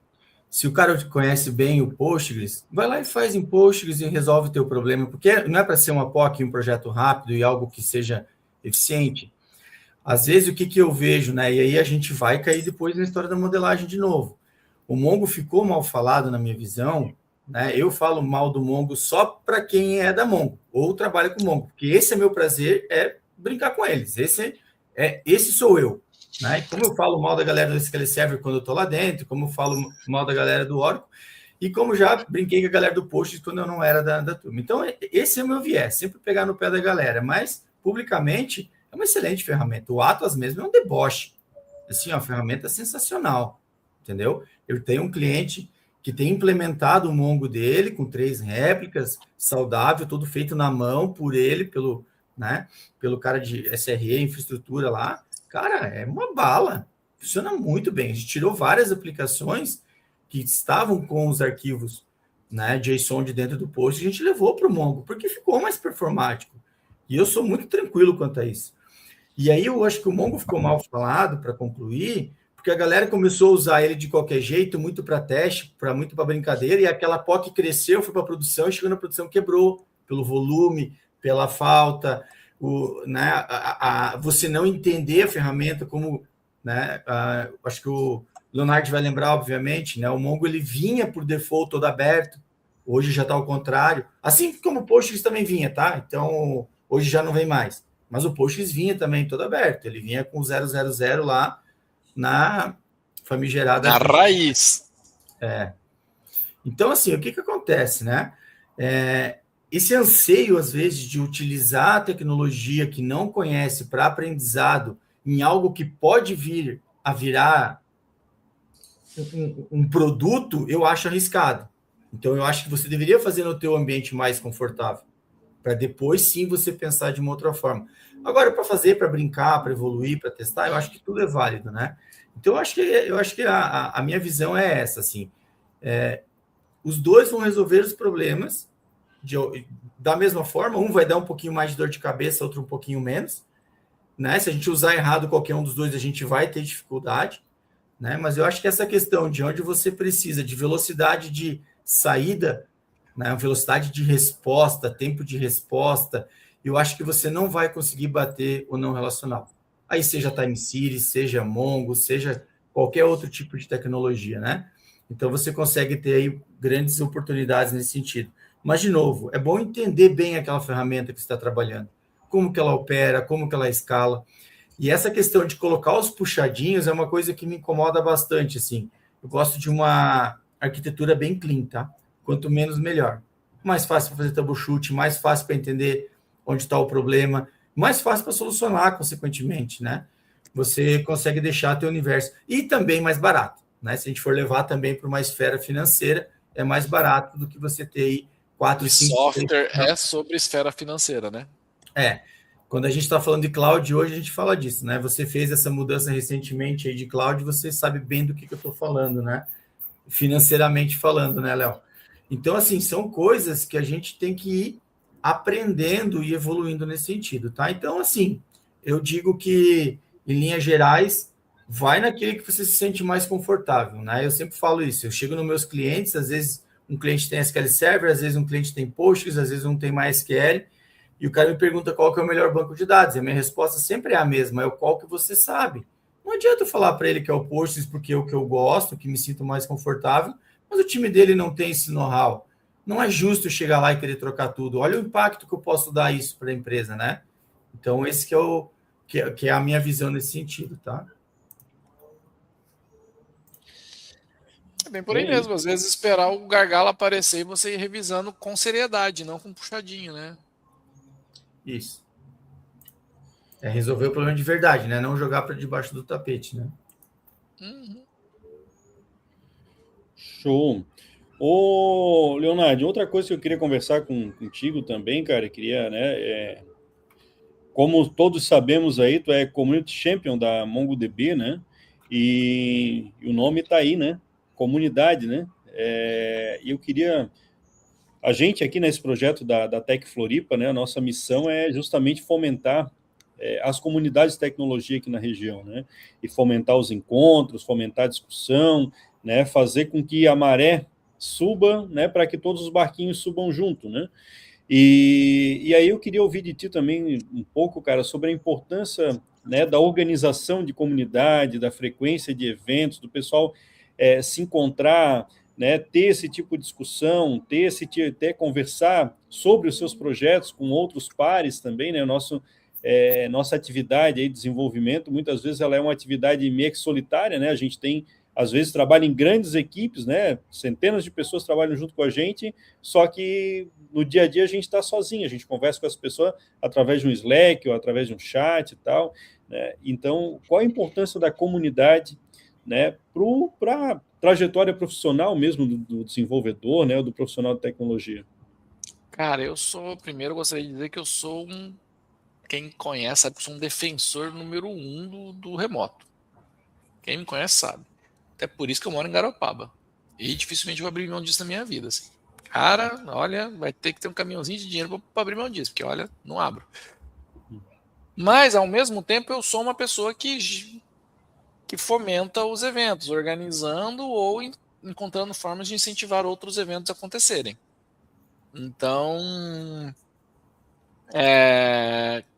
Se o cara conhece bem o Postgres, vai lá e faz em Postgres e resolve o teu problema, porque não é para ser uma POC, um projeto rápido e algo que seja eficiente. Às vezes, o que eu vejo, né? E aí a gente vai cair depois na história da modelagem de novo. O Mongo ficou mal falado na minha visão, né? Eu falo mal do Mongo só para quem é da Mongo ou trabalha com Mongo, porque esse é meu prazer, é brincar com eles. Esse sou eu. Né? E como eu falo mal da galera do SQL Server quando eu estou lá dentro, como eu falo mal da galera do Oracle, e como já brinquei com a galera do Postgres quando eu não era da turma. Então, esse é o meu viés, sempre pegar no pé da galera, mas publicamente é uma excelente ferramenta. O Atlas mesmo é um deboche. Assim, é uma ferramenta sensacional, entendeu? Eu tenho um cliente que tem implementado o Mongo dele com 3 réplicas, saudável, todo feito na mão por ele, pelo cara de SRE, infraestrutura lá. Cara, é uma bala. Funciona muito bem. A gente tirou várias aplicações que estavam com os arquivos, né, JSON de dentro do post, e a gente levou para o Mongo, porque ficou mais performático. E eu sou muito tranquilo quanto a isso. E aí eu acho que o Mongo ficou mal falado, para concluir, porque a galera começou a usar ele de qualquer jeito, muito para teste, muito para brincadeira, e aquela POC cresceu, foi para a produção, e chegou na produção, quebrou pelo volume, pela falta, você não entender a ferramenta como, né, acho que o Leonardo vai lembrar, obviamente, né, o Mongo ele vinha por default todo aberto, hoje já está ao contrário, assim como o Postgres também vinha, tá? Então, hoje já não vem mais, mas o Postgres vinha também todo aberto, ele vinha com 000 lá na famigerada... Na raiz. Então, assim, o que acontece, né? Esse anseio, às vezes, de utilizar a tecnologia que não conhece para aprendizado em algo que pode vir a virar um produto, eu acho arriscado. Então, eu acho que você deveria fazer no teu ambiente mais confortável, para depois, sim, você pensar de uma outra forma. Agora, para fazer, para brincar, para evoluir, para testar, eu acho que tudo é válido, né? Então, eu acho que a minha visão é essa, assim. Os dois vão resolver os problemas da mesma forma, um vai dar um pouquinho mais de dor de cabeça, outro um pouquinho menos, né? Se a gente usar errado qualquer um dos dois, a gente vai ter dificuldade, né? Mas eu acho que essa questão de onde você precisa de velocidade de saída, né? Velocidade de resposta, tempo de resposta, eu acho que você não vai conseguir bater o não relacional. Aí seja Time Series, seja Mongo, seja qualquer outro tipo de tecnologia, né? Então você consegue ter aí grandes oportunidades nesse sentido. Mas, de novo, é bom entender bem aquela ferramenta que você está trabalhando, como que ela opera, como que ela escala. E essa questão de colocar os puxadinhos é uma coisa que me incomoda bastante, assim. Eu gosto de uma arquitetura bem clean, tá? Quanto menos, melhor. Mais fácil para fazer troubleshoot, mais fácil para entender onde está o problema, mais fácil para solucionar, consequentemente, né? Você consegue deixar teu universo. E também mais barato, né? Se a gente for levar também para uma esfera financeira, é mais barato do que você ter aí 4, 5... software é sobre esfera financeira, né? Quando a gente está falando de cloud hoje, a gente fala disso, né? Você fez essa mudança recentemente aí de cloud, você sabe bem do que eu estou falando, né? Financeiramente falando, né, Léo? Então, assim, são coisas que a gente tem que ir aprendendo e evoluindo nesse sentido, tá? Então, assim, eu digo que, em linhas gerais, vai naquele que você se sente mais confortável, né? Eu sempre falo isso, eu chego nos meus clientes, às vezes um cliente tem SQL Server, às vezes um cliente tem Postgres, às vezes um tem MySQL, e o cara me pergunta qual que é o melhor banco de dados, e a minha resposta sempre é a mesma, é o qual que você sabe. Não adianta eu falar para ele que é o Postgres porque é o que eu gosto, que me sinto mais confortável, mas o time dele não tem esse know-how. Não é justo chegar lá e querer trocar tudo. Olha o impacto que eu posso dar isso para a empresa, né? Então, esse que é a minha visão nesse sentido, tá? É bem por aí mesmo. Às vezes esperar o gargalo aparecer e você ir revisando com seriedade, não com puxadinho, né? Isso. É resolver o problema de verdade, né? Não jogar para debaixo do tapete, né? Uhum. Show. Ô, Leonardo, outra coisa que eu queria conversar contigo também, cara, queria, né, como todos sabemos aí, tu é Community Champion da MongoDB, né? E o nome está aí, né? Comunidade, né? E eu queria... A gente aqui nesse projeto da Tec Floripa, né, a nossa missão é justamente fomentar as comunidades de tecnologia aqui na região, né? E fomentar os encontros, fomentar a discussão, né? Fazer com que a maré suba, né? Para que todos os barquinhos subam junto, né? E aí eu queria ouvir de ti também um pouco, cara, sobre a importância, né, da organização de comunidade, da frequência de eventos, do pessoal se encontrar, né, ter esse tipo de discussão, ter conversar sobre os seus projetos com outros pares também, né? Nossa atividade aí de desenvolvimento, muitas vezes ela é uma atividade meio que solitária, né? A gente tem, às vezes, trabalha em grandes equipes, né? Centenas de pessoas trabalham junto com a gente, só que no dia a dia a gente está sozinho, a gente conversa com as pessoas através de um Slack ou através de um chat e tal, né? Então, qual a importância da comunidade, né, para a trajetória profissional mesmo do desenvolvedor, né, do profissional de tecnologia? Cara, primeiro eu gostaria de dizer que eu sou quem conhece sabe que eu sou um defensor número 1 do remoto. Quem me conhece sabe. Até por isso que eu moro em Garopaba. E dificilmente vou abrir mão disso na minha vida. Assim. Cara, olha, vai ter que ter um caminhãozinho de dinheiro para abrir mão disso, porque olha, não abro. Mas, ao mesmo tempo, eu sou uma pessoa que fomenta os eventos, organizando ou encontrando formas de incentivar outros eventos a acontecerem. Então,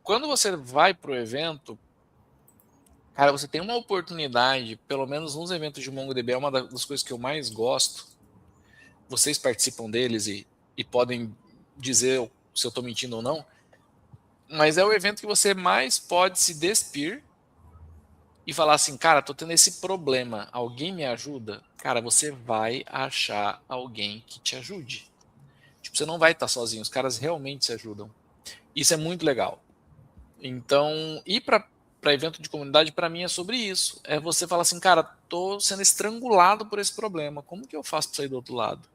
quando você vai para o evento, cara, você tem uma oportunidade, pelo menos nos eventos de MongoDB, é uma das coisas que eu mais gosto. Vocês participam deles e podem dizer se eu estou mentindo ou não, mas é o evento que você mais pode se despir e falar assim, cara, tô tendo esse problema, alguém me ajuda? Cara, você vai achar alguém que te ajude. Tipo, você não vai estar sozinho, os caras realmente se ajudam. Isso é muito legal. Então, ir para evento de comunidade, para mim, é sobre isso. É você falar assim, cara, tô sendo estrangulado por esse problema, como que eu faço para sair do outro lado?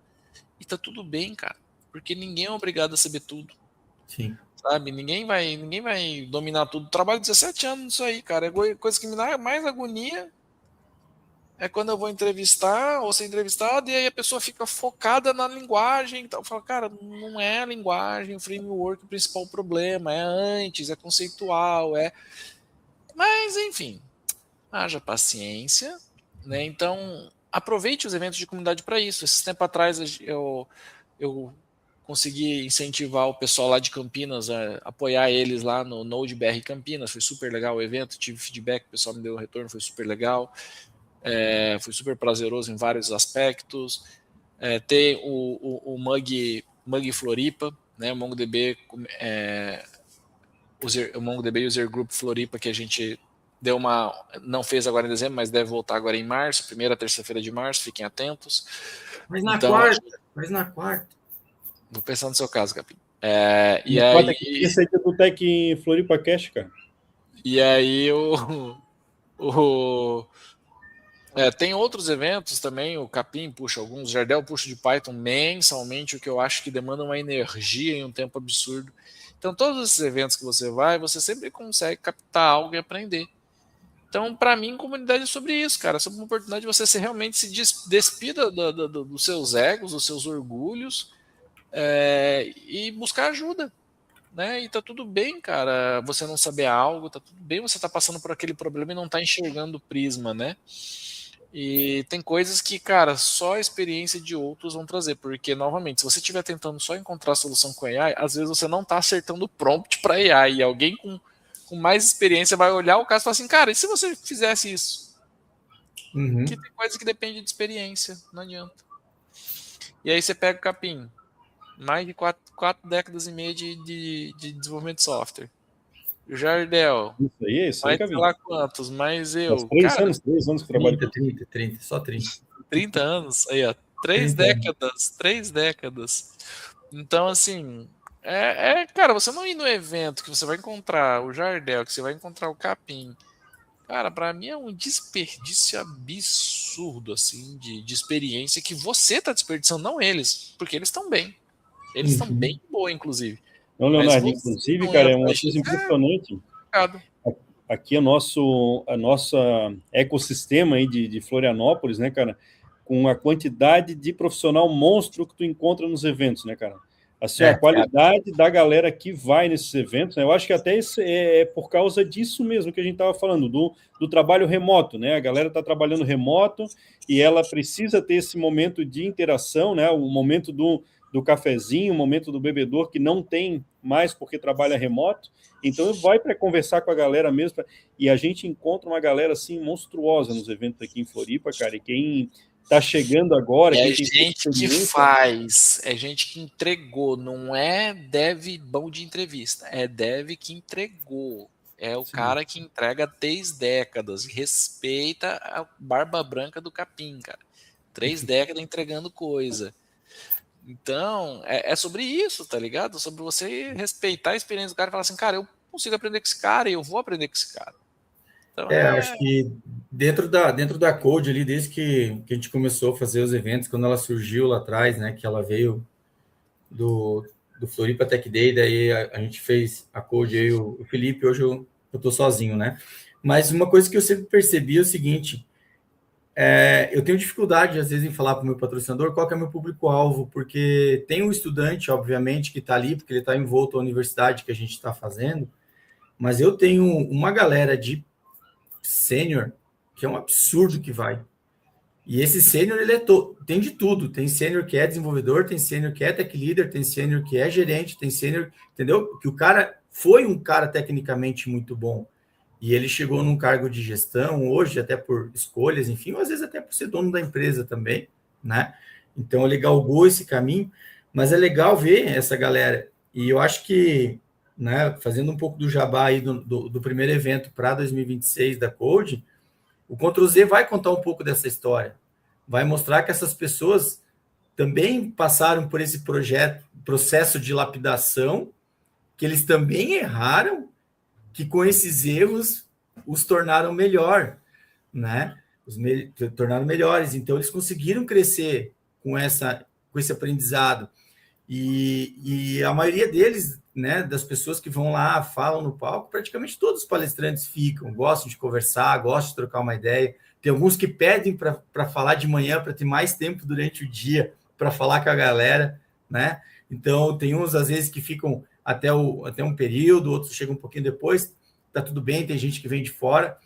E tá tudo bem, cara, porque ninguém é obrigado a saber tudo. Sim. Sabe? Ninguém vai dominar tudo. Trabalho 17 anos nisso aí, cara. Coisa que me dá mais agonia é quando eu vou entrevistar ou ser entrevistado e aí a pessoa fica focada na linguagem. Então, eu falo, cara, não é a linguagem, o framework o principal problema, é antes, é conceitual, Mas, enfim, haja paciência, né? Então, aproveite os eventos de comunidade para isso. Esse tempo atrás eu consegui incentivar o pessoal lá de Campinas, apoiar eles lá no Node BR Campinas, foi super legal o evento, tive feedback, o pessoal me deu um retorno, foi super legal, foi super prazeroso em vários aspectos. Ter o Mug Floripa, né, o MongoDB, o MongoDB User Group Floripa, que a gente não fez agora em dezembro, mas deve voltar agora em março, primeira terça-feira de março, fiquem atentos. Mas na quarta. Vou pensar no seu caso, Capim. E aí... Esse aí é do Tec Floripa Cash, cara. E aí tem outros eventos também, o Capim puxa alguns, o Jardel puxa de Python mensalmente, o que eu acho que demanda uma energia e um tempo absurdo. Então, todos esses eventos que você vai, você sempre consegue captar algo e aprender. Então, para mim, comunidade é sobre isso, cara. É sobre uma oportunidade de você realmente se despida dos seus egos, dos seus orgulhos, e buscar ajuda, né? E tá tudo bem, cara, você não saber algo, tá tudo bem você tá passando por aquele problema e não tá enxergando o prisma, né? E tem coisas que, cara, só a experiência de outros vão trazer, porque, novamente, se você estiver tentando só encontrar a solução com AI, às vezes você não tá acertando o prompt para AI, e alguém com mais experiência vai olhar o caso e falar assim, cara, e se você fizesse isso? Que tem coisas que dependem de experiência, não adianta. E aí você pega o Capim, mais de 4 décadas e meia de desenvolvimento de software. O Jardel, isso aí, sei lá quantos, mas eu... 3 anos que trabalho. 30, só 30. 30 anos, aí ó, 3 décadas. Então, assim, cara, você não ir no evento que você vai encontrar o Jardel, que você vai encontrar o Capim, cara, pra mim é um desperdício absurdo, assim, de experiência que você tá desperdiçando, não eles, porque eles estão bem. Eles estão bem boa, inclusive. Não, Leonardo, inclusive, cara, é uma coisa impressionante. aqui a nossa ecossistema aí de Florianópolis, né, cara, com a quantidade de profissional monstro que tu encontra nos eventos, né, cara? Assim, a qualidade da galera que vai nesses eventos, né? Eu acho que até isso é por causa disso mesmo que a gente estava falando, do trabalho remoto, né? A galera está trabalhando remoto e ela precisa ter esse momento de interação, né? O momento do cafezinho, o momento do bebedor, que não tem mais porque trabalha remoto. Então, vai para conversar com a galera mesmo. E a gente encontra uma galera, assim, monstruosa nos eventos aqui em Floripa, cara. E quem está chegando agora... É gente que faz, é gente que entregou. Não é dev bom de entrevista, é dev que entregou. É o cara que entrega 3 décadas. Respeita a barba branca do capim, cara. 3 décadas entregando coisa. Então, é sobre isso, tá ligado? Sobre você respeitar a experiência do cara e falar assim, cara, eu consigo aprender com esse cara e eu vou aprender com esse cara. Então, acho que dentro da Code ali, desde que a gente começou a fazer os eventos, quando ela surgiu lá atrás, né, que ela veio do Floripa Tech Day, daí a gente fez a Code, aí o Felipe, hoje eu tô sozinho, né? Mas uma coisa que eu sempre percebi é o seguinte, eu tenho dificuldade, às vezes, em falar para o meu patrocinador qual que é o meu público-alvo, porque tem um estudante, obviamente, que está ali, porque ele está envolto à universidade que a gente está fazendo, mas eu tenho uma galera de sênior que é um absurdo que vai. E esse sênior, ele tem de tudo. Tem sênior que é desenvolvedor, tem sênior que é tech leader, tem sênior que é gerente, tem sênior, entendeu? Que o cara foi um cara tecnicamente muito bom. E ele chegou num cargo de gestão hoje, até por escolhas, enfim, ou às vezes até por ser dono da empresa também, né? Então ele galgou esse caminho, mas é legal ver essa galera. E eu acho que, né, fazendo um pouco do jabá aí do primeiro evento para 2026 da Code, o Ctrl+Z vai contar um pouco dessa história. Vai mostrar que essas pessoas também passaram por esse processo de lapidação, que eles também erraram, que com esses erros os tornaram melhor, né? Tornaram melhores. Então, eles conseguiram crescer com esse aprendizado. E a maioria deles, né, das pessoas que vão lá, falam no palco, praticamente todos os palestrantes ficam, gostam de conversar, gostam de trocar uma ideia. Tem alguns que pedem para falar de manhã, para ter mais tempo durante o dia, para falar com a galera, né? Então, tem uns, às vezes, que ficam até um período, outros chegam um pouquinho depois, tá tudo bem, tem gente que vem de fora,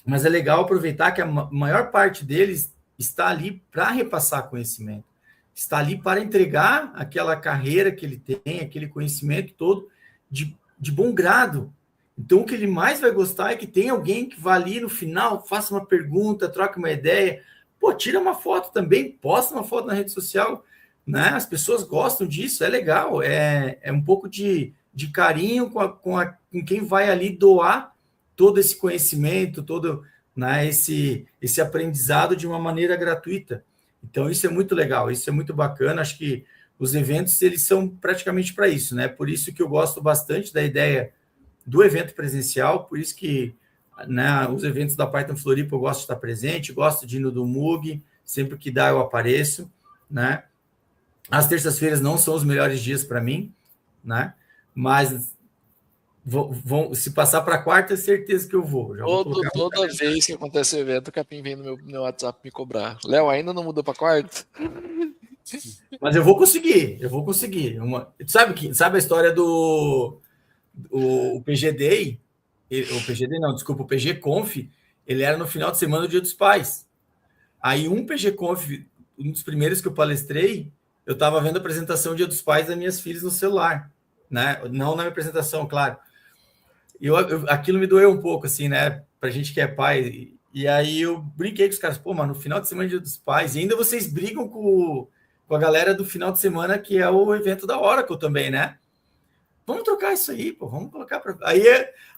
mas é legal aproveitar que a maior parte deles está ali para repassar conhecimento, está ali para entregar aquela carreira que ele tem, aquele conhecimento todo de bom grado. Então, o que ele mais vai gostar é que tem alguém que vá ali no final, faça uma pergunta, troque uma ideia, pô, tira uma foto também, posta uma foto na rede social, né? As pessoas gostam disso, é legal, é um pouco de carinho com quem vai ali doar todo esse conhecimento, todo, né, esse aprendizado de uma maneira gratuita. Então, isso é muito legal, isso é muito bacana. Acho que os eventos, eles são praticamente para isso, né? Por isso que eu gosto bastante da ideia do evento presencial, por isso que, né, os eventos da Python Floripa eu gosto de estar presente, gosto de ir no do MUG, sempre que dá eu apareço, né? As terças-feiras não são os melhores dias para mim, né? Mas se passar para quarta, é certeza que eu vou. Toda vez que acontece o evento, o Capim vem no meu WhatsApp me cobrar. Léo, ainda não mudou para quarta? Mas eu vou conseguir. Sabe a história do o PG Day? O PG Day não, desculpa, o PG Conf, ele era no final de semana do Dia dos Pais. Aí um PG Conf, um dos primeiros que eu palestrei, eu estava vendo a apresentação do Dia dos Pais das minhas filhas no celular, né? Não na minha apresentação, claro. E aquilo me doeu um pouco, assim, né? Pra gente que é pai. E aí eu brinquei com os caras, pô, mano, no final de semana do Dia dos Pais, e ainda vocês brigam com a galera do final de semana, que é o evento da Oracle também, né? Vamos trocar isso aí, pô, vamos colocar para. Aí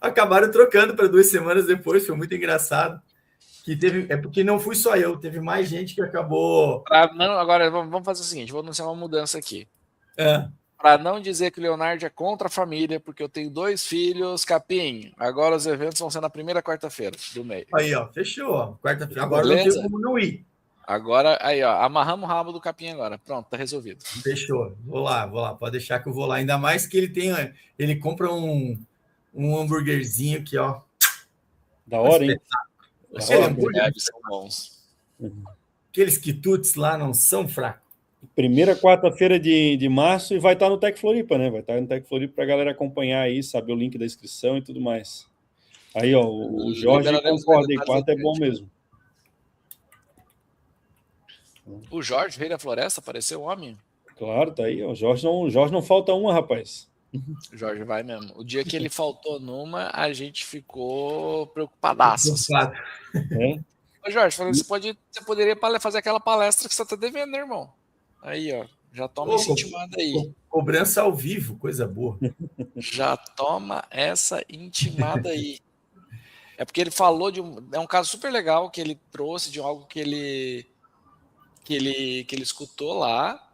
acabaram trocando para 2 semanas depois, foi muito engraçado. É porque não fui só eu, teve mais gente que acabou. Agora vamos fazer o seguinte: vou anunciar uma mudança aqui. Para não dizer que o Leonardo é contra a família, porque eu tenho 2 filhos, Capim. Agora os eventos vão ser na primeira quarta-feira do mês. Aí, ó, fechou. Quarta-feira. Agora beleza? Não tem como não ir. Agora, aí, ó, amarramos o rabo do Capim agora. Pronto, tá resolvido. Fechou. Vou lá. Pode deixar que eu vou lá. Ainda mais que ele compra um hambúrguerzinho que, ó, Da hora, hein? Os Aquele Flamengo hambúrguer, são bons. aqueles quitutes lá não são fracos. Primeira quarta-feira de março e vai estar no Tec Floripa, né? Vai estar no Tec Floripa para a galera acompanhar aí, saber o link da inscrição e tudo mais. Aí, ó, o Jorge Liberaremos concorda, mais e quarta é bom mesmo. O Jorge, Rei da Floresta, apareceu o homem? Claro, tá aí. Ó. O Jorge não falta uma, rapaz. O Jorge vai mesmo. O dia que ele faltou numa, a gente ficou preocupadaço. Assim. É. Ô Jorge, você poderia fazer aquela palestra que você tá devendo, né, irmão? Aí, ó. Já toma essa intimada aí. Cobrança ao vivo, coisa boa. Já toma essa intimada aí. É porque ele falou de é um caso super legal que ele trouxe de algo que ele escutou lá.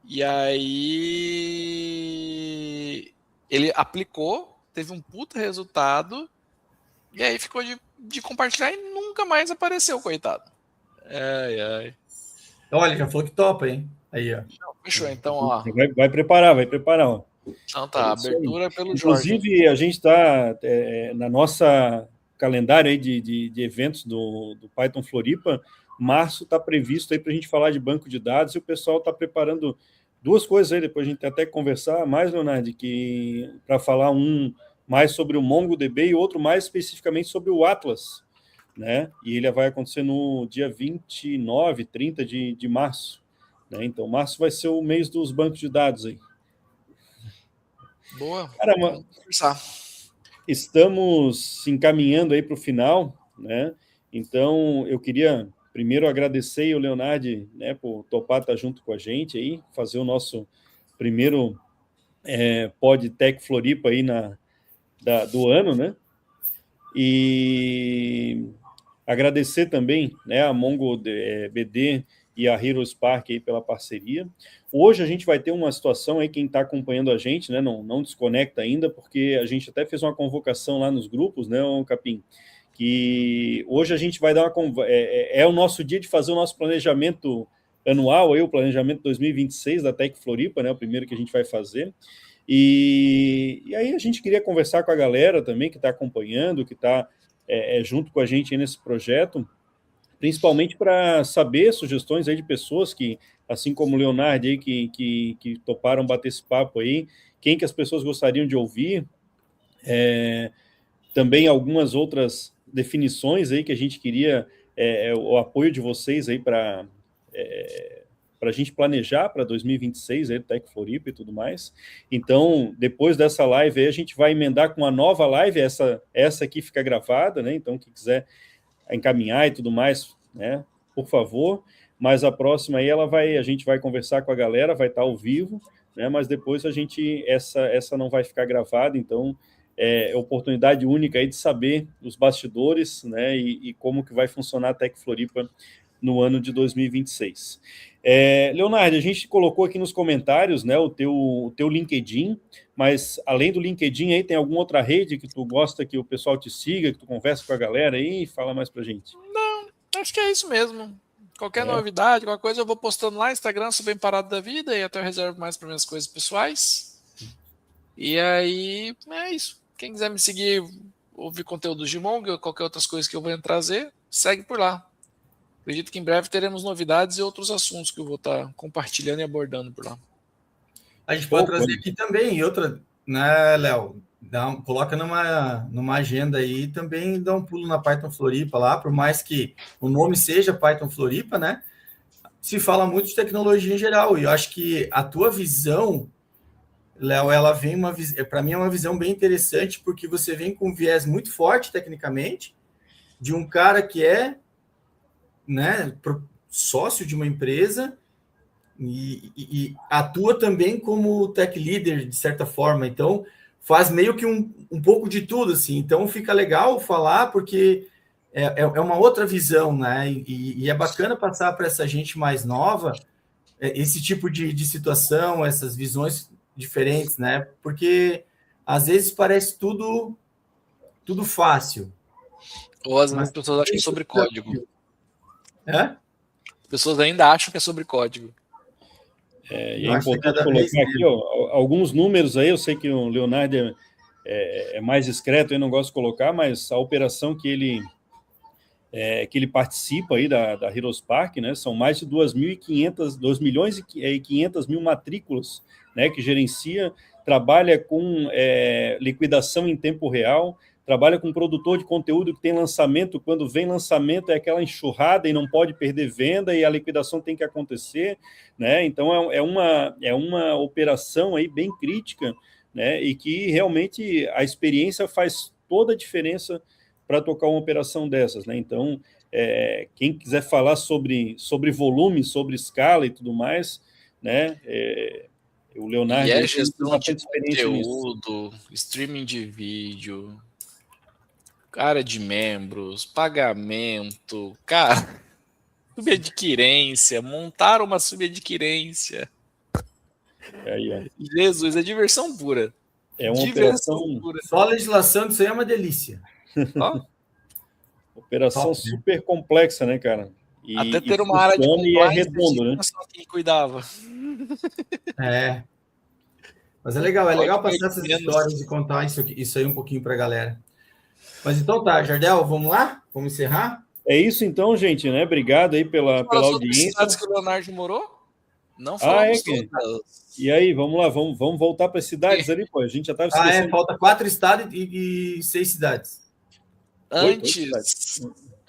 E aí ele aplicou, teve um puta resultado, e aí ficou de compartilhar e nunca mais apareceu, coitado. Ai, ai. Olha, já falou que topa, hein? Aí, ó. Fechou, então, ó. Vai preparar, ó. Então tá, abertura pelo Inclusive, Jorge. Inclusive, a gente está na nossa calendário aí de eventos do Python Floripa. Março está previsto aí para a gente falar de banco de dados e o pessoal está preparando duas coisas aí, depois a gente até conversar mais, Leonardo, que para falar um mais sobre o MongoDB e outro mais especificamente sobre o Atlas, né? E ele vai acontecer no dia 29, 30 de março, né? Então, março vai ser o mês dos bancos de dados aí. Boa. Caramba, vamos conversar. Estamos se encaminhando aí para o final, né? Então, eu queria primeiro agradecer o Leonardo, né, por topar estar junto com a gente aí, fazer o nosso primeiro PodTech Floripa aí do ano, né? E agradecer também, né, a MongoBD e a Hero Spark aí pela parceria. Hoje a gente vai ter uma situação aí, quem está acompanhando a gente, né, não desconecta ainda, porque a gente até fez uma convocação lá nos grupos, né, Capim, que hoje a gente vai dar o nosso dia de fazer o nosso planejamento anual, aí, o planejamento 2026 da Tech Floripa, né, o primeiro que a gente vai fazer. E aí a gente queria conversar com a galera também que está acompanhando, que está junto com a gente aí nesse projeto, principalmente para saber sugestões aí de pessoas que, assim como o Leonardo aí, que toparam bater esse papo aí, quem que as pessoas gostariam de ouvir, também algumas outras definições aí que a gente queria o apoio de vocês aí para a gente planejar para 2026 aí do Tech Floripa e tudo mais. Então, depois dessa live aí, a gente vai emendar com uma nova live, essa aqui fica gravada, né? Então, quem quiser encaminhar e tudo mais, né? Por favor. Mas a próxima aí a gente vai conversar com a galera, vai estar ao vivo, né? Mas depois essa não vai ficar gravada, então é oportunidade única aí de saber os bastidores, né? E como que vai funcionar a Tech Floripa no ano de 2026. Leonardo, a gente colocou aqui nos comentários, né, o teu LinkedIn, mas além do LinkedIn aí, tem alguma outra rede que tu gosta que o pessoal te siga, que tu conversa com a galera aí? Fala mais pra gente. Não, acho que é isso mesmo. Qualquer novidade, qualquer coisa, eu vou postando lá no Instagram, sou bem parado da vida e até eu reservo mais para minhas coisas pessoais. E aí, é isso. Quem quiser me seguir, ouvir conteúdo de Mongo ou qualquer outras coisas que eu venho trazer, segue por lá. Acredito que em breve teremos novidades e outros assuntos que eu vou estar compartilhando e abordando por lá. A gente pode trazer aqui também outra, né, Léo? Coloca numa agenda aí e também dá um pulo na Python Floripa lá, por mais que o nome seja Python Floripa, né? Se fala muito de tecnologia em geral, e eu acho que a tua visão, Léo, ela vem para mim é uma visão bem interessante, porque você vem com um viés muito forte tecnicamente, de um cara que é, né, sócio de uma empresa e atua também como tech leader, de certa forma. Então, faz meio que um pouco de tudo, assim. Então, fica legal falar, porque é uma outra visão, né? E é bacana passar para essa gente mais nova esse tipo de situação, essas visões diferentes, né? Porque, às vezes, parece tudo fácil. Ou às vezes as pessoas acham que é sobre código. As pessoas ainda acham que é sobre código. E é importante colocar aqui alguns números aí. Eu sei que o Leonardo é mais discreto, eu não gosto de colocar, mas a operação que ele participa aí da Heroes Park, né, são mais de 2 milhões e 500 mil matrículas, né, que gerencia, trabalha com liquidação em tempo real, trabalha com produtor de conteúdo que tem lançamento, quando vem lançamento é aquela enxurrada e não pode perder venda e a liquidação tem que acontecer, né, então é uma operação aí bem crítica, né, e que realmente a experiência faz toda a diferença para tocar uma operação dessas, né? Então, quem quiser falar sobre volume, sobre escala e tudo mais, né? O Leonardo E aí tem gestão de bastante experiência nisso. conteúdo, streaming de vídeo, área de membros, pagamento, cara, subadquirência, montar uma subadquirência. Aí, ó. Jesus, é diversão pura. É uma Diversão operação, pura. Só a legislação disso aí é uma delícia. Ó, operação Top, né? super complexa, né, cara? até E ter uma área de funciona e é compliance, redondo, né? só quem cuidava. É. Mas Não é pode legal passar essas menos. histórias e contar isso aí um pouquinho para a galera. Mas então tá, Jardel, vamos lá? Vamos encerrar? É isso então, gente, né? Obrigado aí pela As outras audiência. cidades que o Leonardo morou? Não É falamos que... todas. E aí, vamos lá, vamos voltar para as cidades ali, pô. A gente já estava esquecendo. Falta 4 estados e 6 cidades. Oito cidades.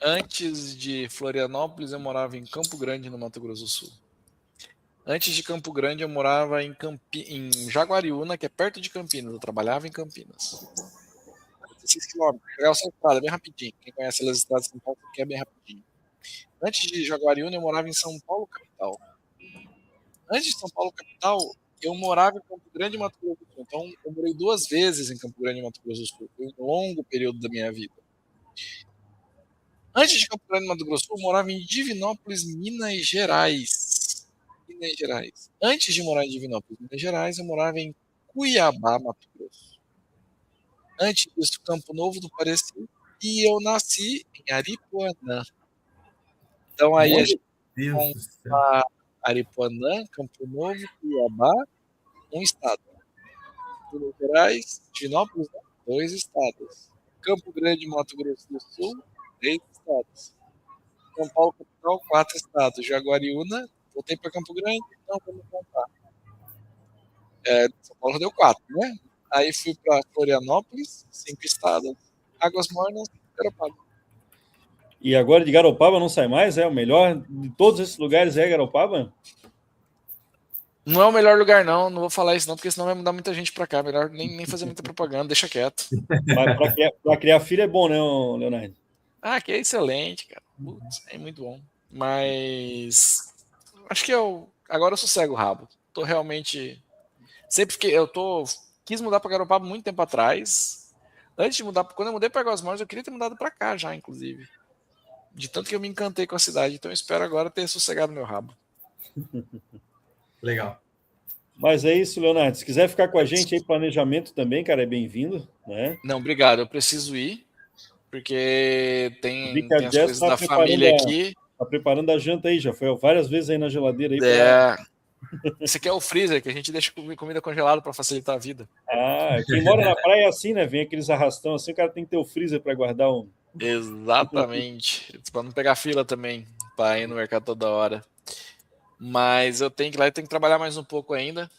Antes de Florianópolis, eu morava em Campo Grande, no Mato Grosso do Sul. Antes de Campo Grande, eu morava em Jaguariúna, que é perto de Campinas. Eu trabalhava em Campinas. 16 quilômetros. Pegar o Central, é bem rapidinho. Quem conhece as estradas de São Paulo, que é bem rapidinho. Antes de Jaguariúna, eu morava em São Paulo, capital. Antes de São Paulo, capital, eu morava em Campo Grande, Mato Grosso do Sul. Então, eu morei 2 vezes em Campo Grande, Mato Grosso do Sul. Foi um longo período da minha vida. Antes de Campo Grande, Mato Grosso do Sul, eu morava em Divinópolis, Minas Gerais. Minas Gerais. Antes de morar em Divinópolis, Minas Gerais, eu morava em Cuiabá, Mato Grosso. Antes disso, Campo Novo do Parecis. E eu nasci em Aripuanã. Então, aí a gente Deus do céu. conta Aripuanã, Campo Novo, Cuiabá, um estado. Minas Gerais, Divinópolis, 2 estados. Campo Grande, Mato Grosso do Sul, 3 estados. São Paulo, capital, 4 estados. Jaguariúna, voltei para Campo Grande, não vamos contar. São Paulo deu 4, né? Aí fui para Florianópolis, 5 estados. Águas Mornas, Garopaba. E agora de Garopaba não sai mais? O melhor de todos esses lugares é Garopaba? Não é o melhor lugar, não. Não vou falar isso, não, porque senão vai mudar muita gente para cá. Melhor nem fazer muita propaganda, deixa quieto. Mas para criar filho é bom, né, Leonardo? Que é excelente, cara. Putz, é muito bom. Mas acho que agora eu sossego o rabo. Tô realmente. Sempre que quis mudar para Garopaba muito tempo atrás. Antes de mudar, quando eu mudei para Águas Mornas, eu queria ter mudado para cá já, inclusive. De tanto que eu me encantei com a cidade. Então eu espero agora ter sossegado meu rabo. Legal. Mas é isso, Leonardo. Se quiser ficar com a gente aí, planejamento também, cara, é bem-vindo, né? Não, obrigado. Eu preciso ir, porque tem as Jess coisas da família aqui. Tá preparando a janta aí, já foi várias vezes aí na geladeira aí. Esse aqui é o freezer, que a gente deixa comida congelada para facilitar a vida. Quem mora na praia é assim, né? Vem aqueles arrastão assim, o cara tem que ter o freezer para guardar um. Exatamente. Para não pegar fila também, para ir no mercado toda hora. Mas eu tenho que ir lá, eu tenho que trabalhar mais um pouco ainda,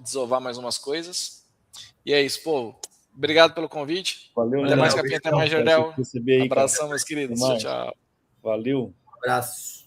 desovar mais umas coisas. E é isso, pô. Obrigado pelo convite. Valeu, Até mais, Capinha. Até mais, Jardel. Abração, meus queridos. Tchau, tchau. Valeu. Abraço.